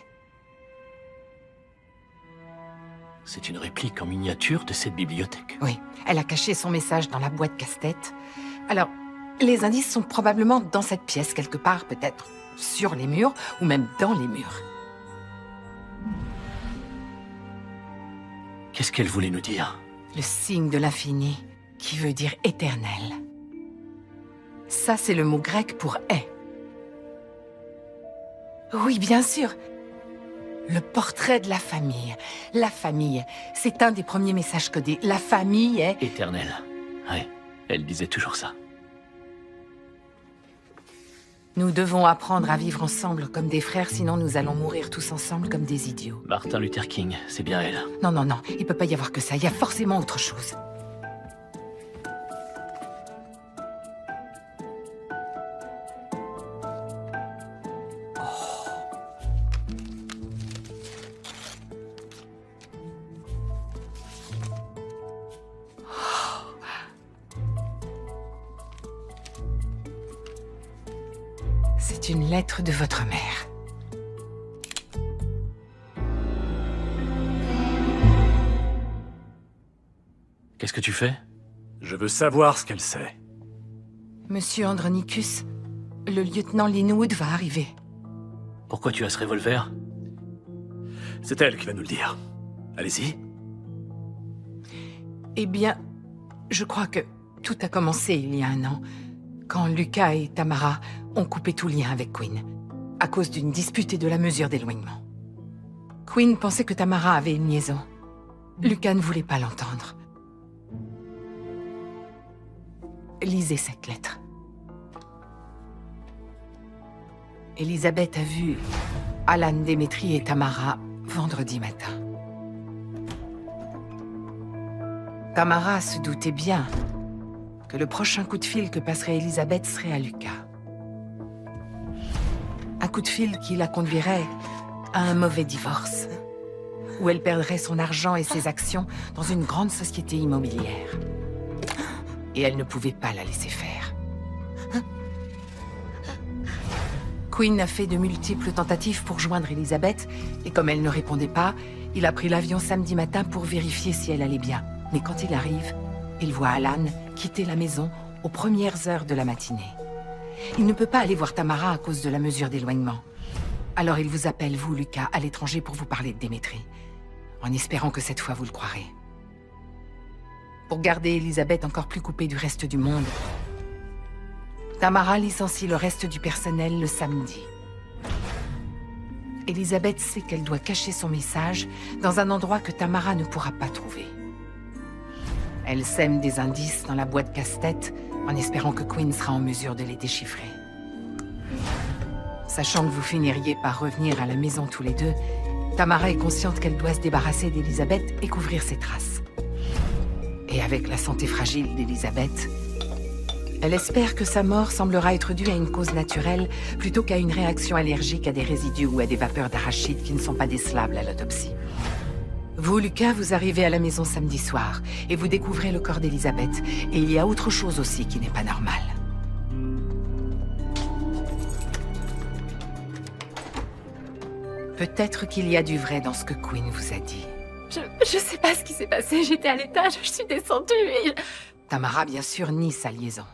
C'est une réplique en miniature de cette bibliothèque. Oui, elle a caché son message dans la boîte casse-tête. Alors, les indices sont probablement dans cette pièce, quelque part, peut-être sur les murs, ou même dans les murs. Qu'est-ce qu'elle voulait nous dire? Le signe de l'infini, qui veut dire éternel. Ça, c'est le mot grec pour « est ». Oui, bien sûr. Le portrait de la famille. La famille, c'est un des premiers messages codés. La famille est... Éternelle. Oui, elle disait toujours ça. Nous devons apprendre à vivre ensemble comme des frères, sinon nous allons mourir tous ensemble comme des idiots. Martin Luther King, c'est bien elle. Non, non, non, il peut pas y avoir que ça. Il y a forcément autre chose. C'est une lettre de votre mère. Qu'est-ce que tu fais? Je veux savoir ce qu'elle sait. Monsieur Andronicus, le lieutenant Linwood va arriver. Pourquoi tu as ce revolver? C'est elle qui va nous le dire. Allez-y. Eh bien, je crois que tout a commencé il y a 1 an, quand Lucas et Tamara ont coupé tout lien avec Quinn, à cause d'une dispute et de la mesure d'éloignement. Quinn pensait que Tamara avait une liaison. Lucas ne voulait pas l'entendre. Lisez cette lettre. Elisabeth a vu Alan Demetri et Tamara vendredi matin. Tamara se doutait bien que le prochain coup de fil que passerait Elisabeth serait à Lucas. Un coup de fil qui la conduirait à un mauvais divorce, où elle perdrait son argent et ses actions dans une grande société immobilière. Et elle ne pouvait pas la laisser faire. Quinn a fait de multiples tentatives pour joindre Elisabeth, et comme elle ne répondait pas, il a pris l'avion samedi matin pour vérifier si elle allait bien. Mais quand il arrive, il voit Alan quitter la maison aux premières heures de la matinée. Il ne peut pas aller voir Tamara à cause de la mesure d'éloignement. Alors il vous appelle, vous, Lucas, à l'étranger pour vous parler de Demetri, en espérant que cette fois vous le croirez. Pour garder Elisabeth encore plus coupée du reste du monde, Tamara licencie le reste du personnel le samedi. Elisabeth sait qu'elle doit cacher son message dans un endroit que Tamara ne pourra pas trouver. Elle sème des indices dans la boîte casse-tête en espérant que Quinn sera en mesure de les déchiffrer. Sachant que vous finiriez par revenir à la maison tous les deux, Tamara est consciente qu'elle doit se débarrasser d'Elisabeth et couvrir ses traces. Et avec la santé fragile d'Elisabeth, elle espère que sa mort semblera être due à une cause naturelle plutôt qu'à une réaction allergique à des résidus ou à des vapeurs d'arachide qui ne sont pas décelables à l'autopsie. Vous, Lucas, vous arrivez à la maison samedi soir et vous découvrez le corps d'Elisabeth. Et il y a autre chose aussi qui n'est pas normale. Peut-être qu'il y a du vrai dans ce que Quinn vous a dit. Je sais pas ce qui s'est passé. J'étais à l'étage, je suis descendue et... Tamara, bien sûr, nie sa liaison.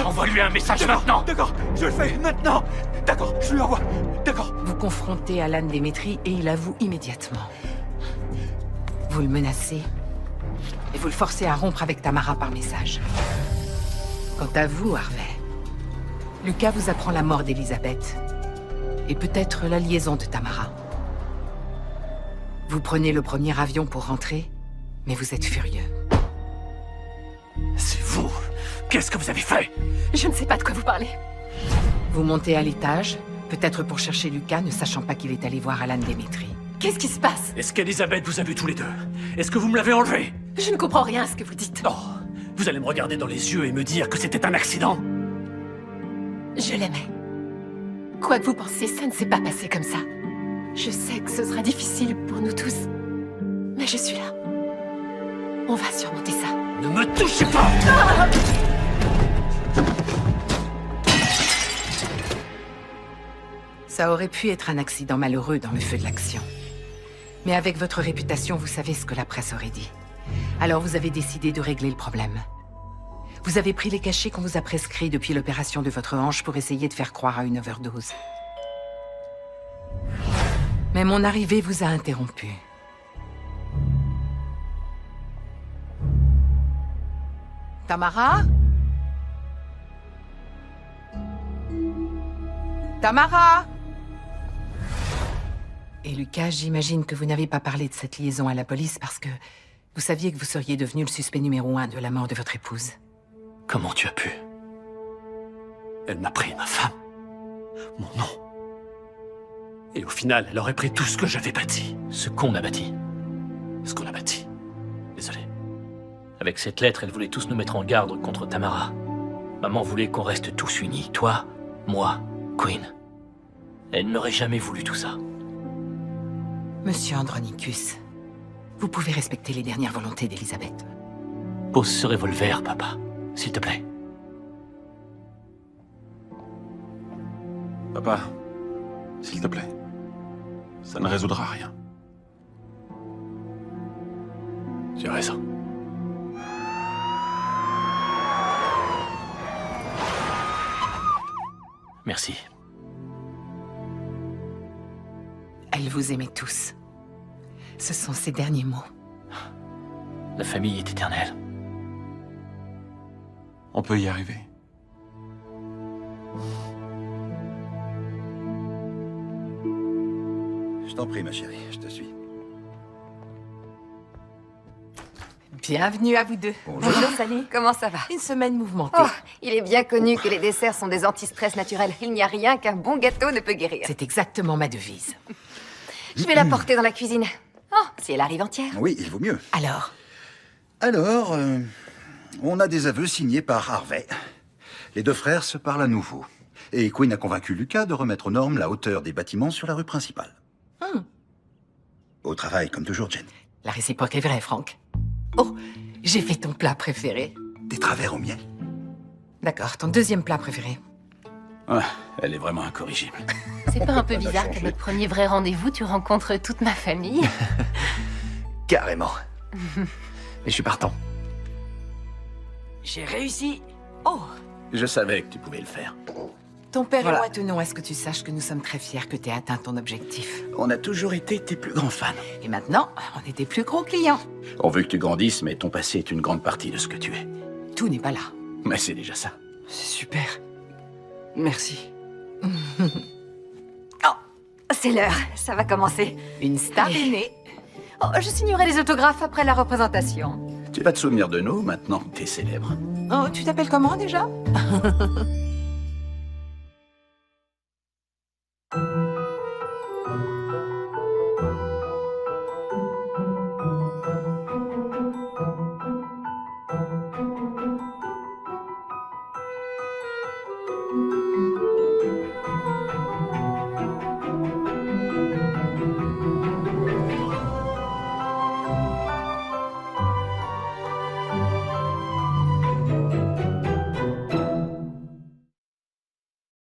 Envoie-lui un message maintenant. D'accord, je le fais maintenant. D'accord, je lui envoie. D'accord. Vous confrontez Alan Demetri et il avoue immédiatement. Vous le menacez et vous le forcez à rompre avec Tamara par message. Quant à vous, Harvey, Lucas vous apprend la mort d'Elisabeth et peut-être la liaison de Tamara. Vous prenez le premier avion pour rentrer, mais vous êtes furieux. C'est vous. Qu'est-ce que vous avez fait? Je ne sais pas de quoi vous parlez. Vous montez à l'étage, peut-être pour chercher Lucas, ne sachant pas qu'il est allé voir Alan Demetri. Qu'est-ce qui se passe? Est-ce qu'Elisabeth vous a vu tous les deux? Est-ce que vous me l'avez enlevé? Je ne comprends rien à ce que vous dites. Oh, vous allez me regarder dans les yeux et me dire que c'était un accident? Je l'aimais. Quoi que vous pensiez, ça ne s'est pas passé comme ça. Je sais que ce sera difficile pour nous tous, mais je suis là. On va surmonter ça. Ne me touchez pas! Ah! Ça aurait pu être un accident malheureux dans le feu de l'action. Mais avec votre réputation, vous savez ce que la presse aurait dit. Alors vous avez décidé de régler le problème. Vous avez pris les cachets qu'on vous a prescrits depuis l'opération de votre hanche pour essayer de faire croire à une overdose. Mais mon arrivée vous a interrompu. Tamara? Tamara? Et Lucas, j'imagine que vous n'avez pas parlé de cette liaison à la police parce que vous saviez que vous seriez devenu le suspect numéro 1 de la mort de votre épouse. Comment tu as pu? Elle m'a pris ma femme, mon nom. Et au final, elle aurait pris tout ce que j'avais bâti. Ce qu'on a bâti. Ce qu'on a bâti. Désolé. Avec cette lettre, elle voulait tous nous mettre en garde contre Tamara. Maman voulait qu'on reste tous unis. Toi, moi, Queen. Elle n'aurait jamais voulu tout ça. Monsieur Andronicus, vous pouvez respecter les dernières volontés d'Elisabeth. Pose ce revolver, papa. S'il te plaît. Papa, s'il te plaît. Ça ne résoudra rien. Tu as raison. Merci. Elle vous aimait tous. Ce sont ses derniers mots. La famille est éternelle. On peut y arriver. Je t'en prie, ma chérie, je te suis. Bienvenue à vous deux. Bonjour. Sally. Comment ça va? Une semaine mouvementée. Oh, il est bien connu que les desserts sont des anti-stress naturels. Il n'y a rien qu'un bon gâteau ne peut guérir. C'est exactement ma devise. Je vais la porter dans la cuisine. Oh, si elle arrive entière. Oui, il vaut mieux. Alors, on a des aveux signés par Harvey. Les deux frères se parlent à nouveau. Et Queen a convaincu Lucas de remettre aux normes la hauteur des bâtiments sur la rue principale. Au travail, comme toujours, Jen. La réciproque est vraie, Franck. Oh, j'ai fait ton plat préféré. Des travers au miel. D'accord, ton deuxième plat préféré. Ouais, elle est vraiment incorrigible. C'est pas un peu bizarre qu'à notre premier vrai rendez-vous, tu rencontres toute ma famille? Carrément. Mais je suis partant. J'ai réussi. Oh, Je savais que tu pouvais le faire. ton père Voilà. et moi tenons à ce que tu saches que nous sommes très fiers que tu aies atteint ton objectif. On a toujours été tes plus grands fans. Et maintenant, on est tes plus gros clients. On veut que tu grandisses, mais ton passé est une grande partie de ce que tu es. Tout n'est pas là. Mais c'est déjà ça. C'est super. Merci. C'est l'heure, ça va commencer. Une star est née. Oh, je signerai les autographes après la représentation. Tu vas te souvenir de nous maintenant que t'es célèbre. Oh, tu t'appelles comment déjà?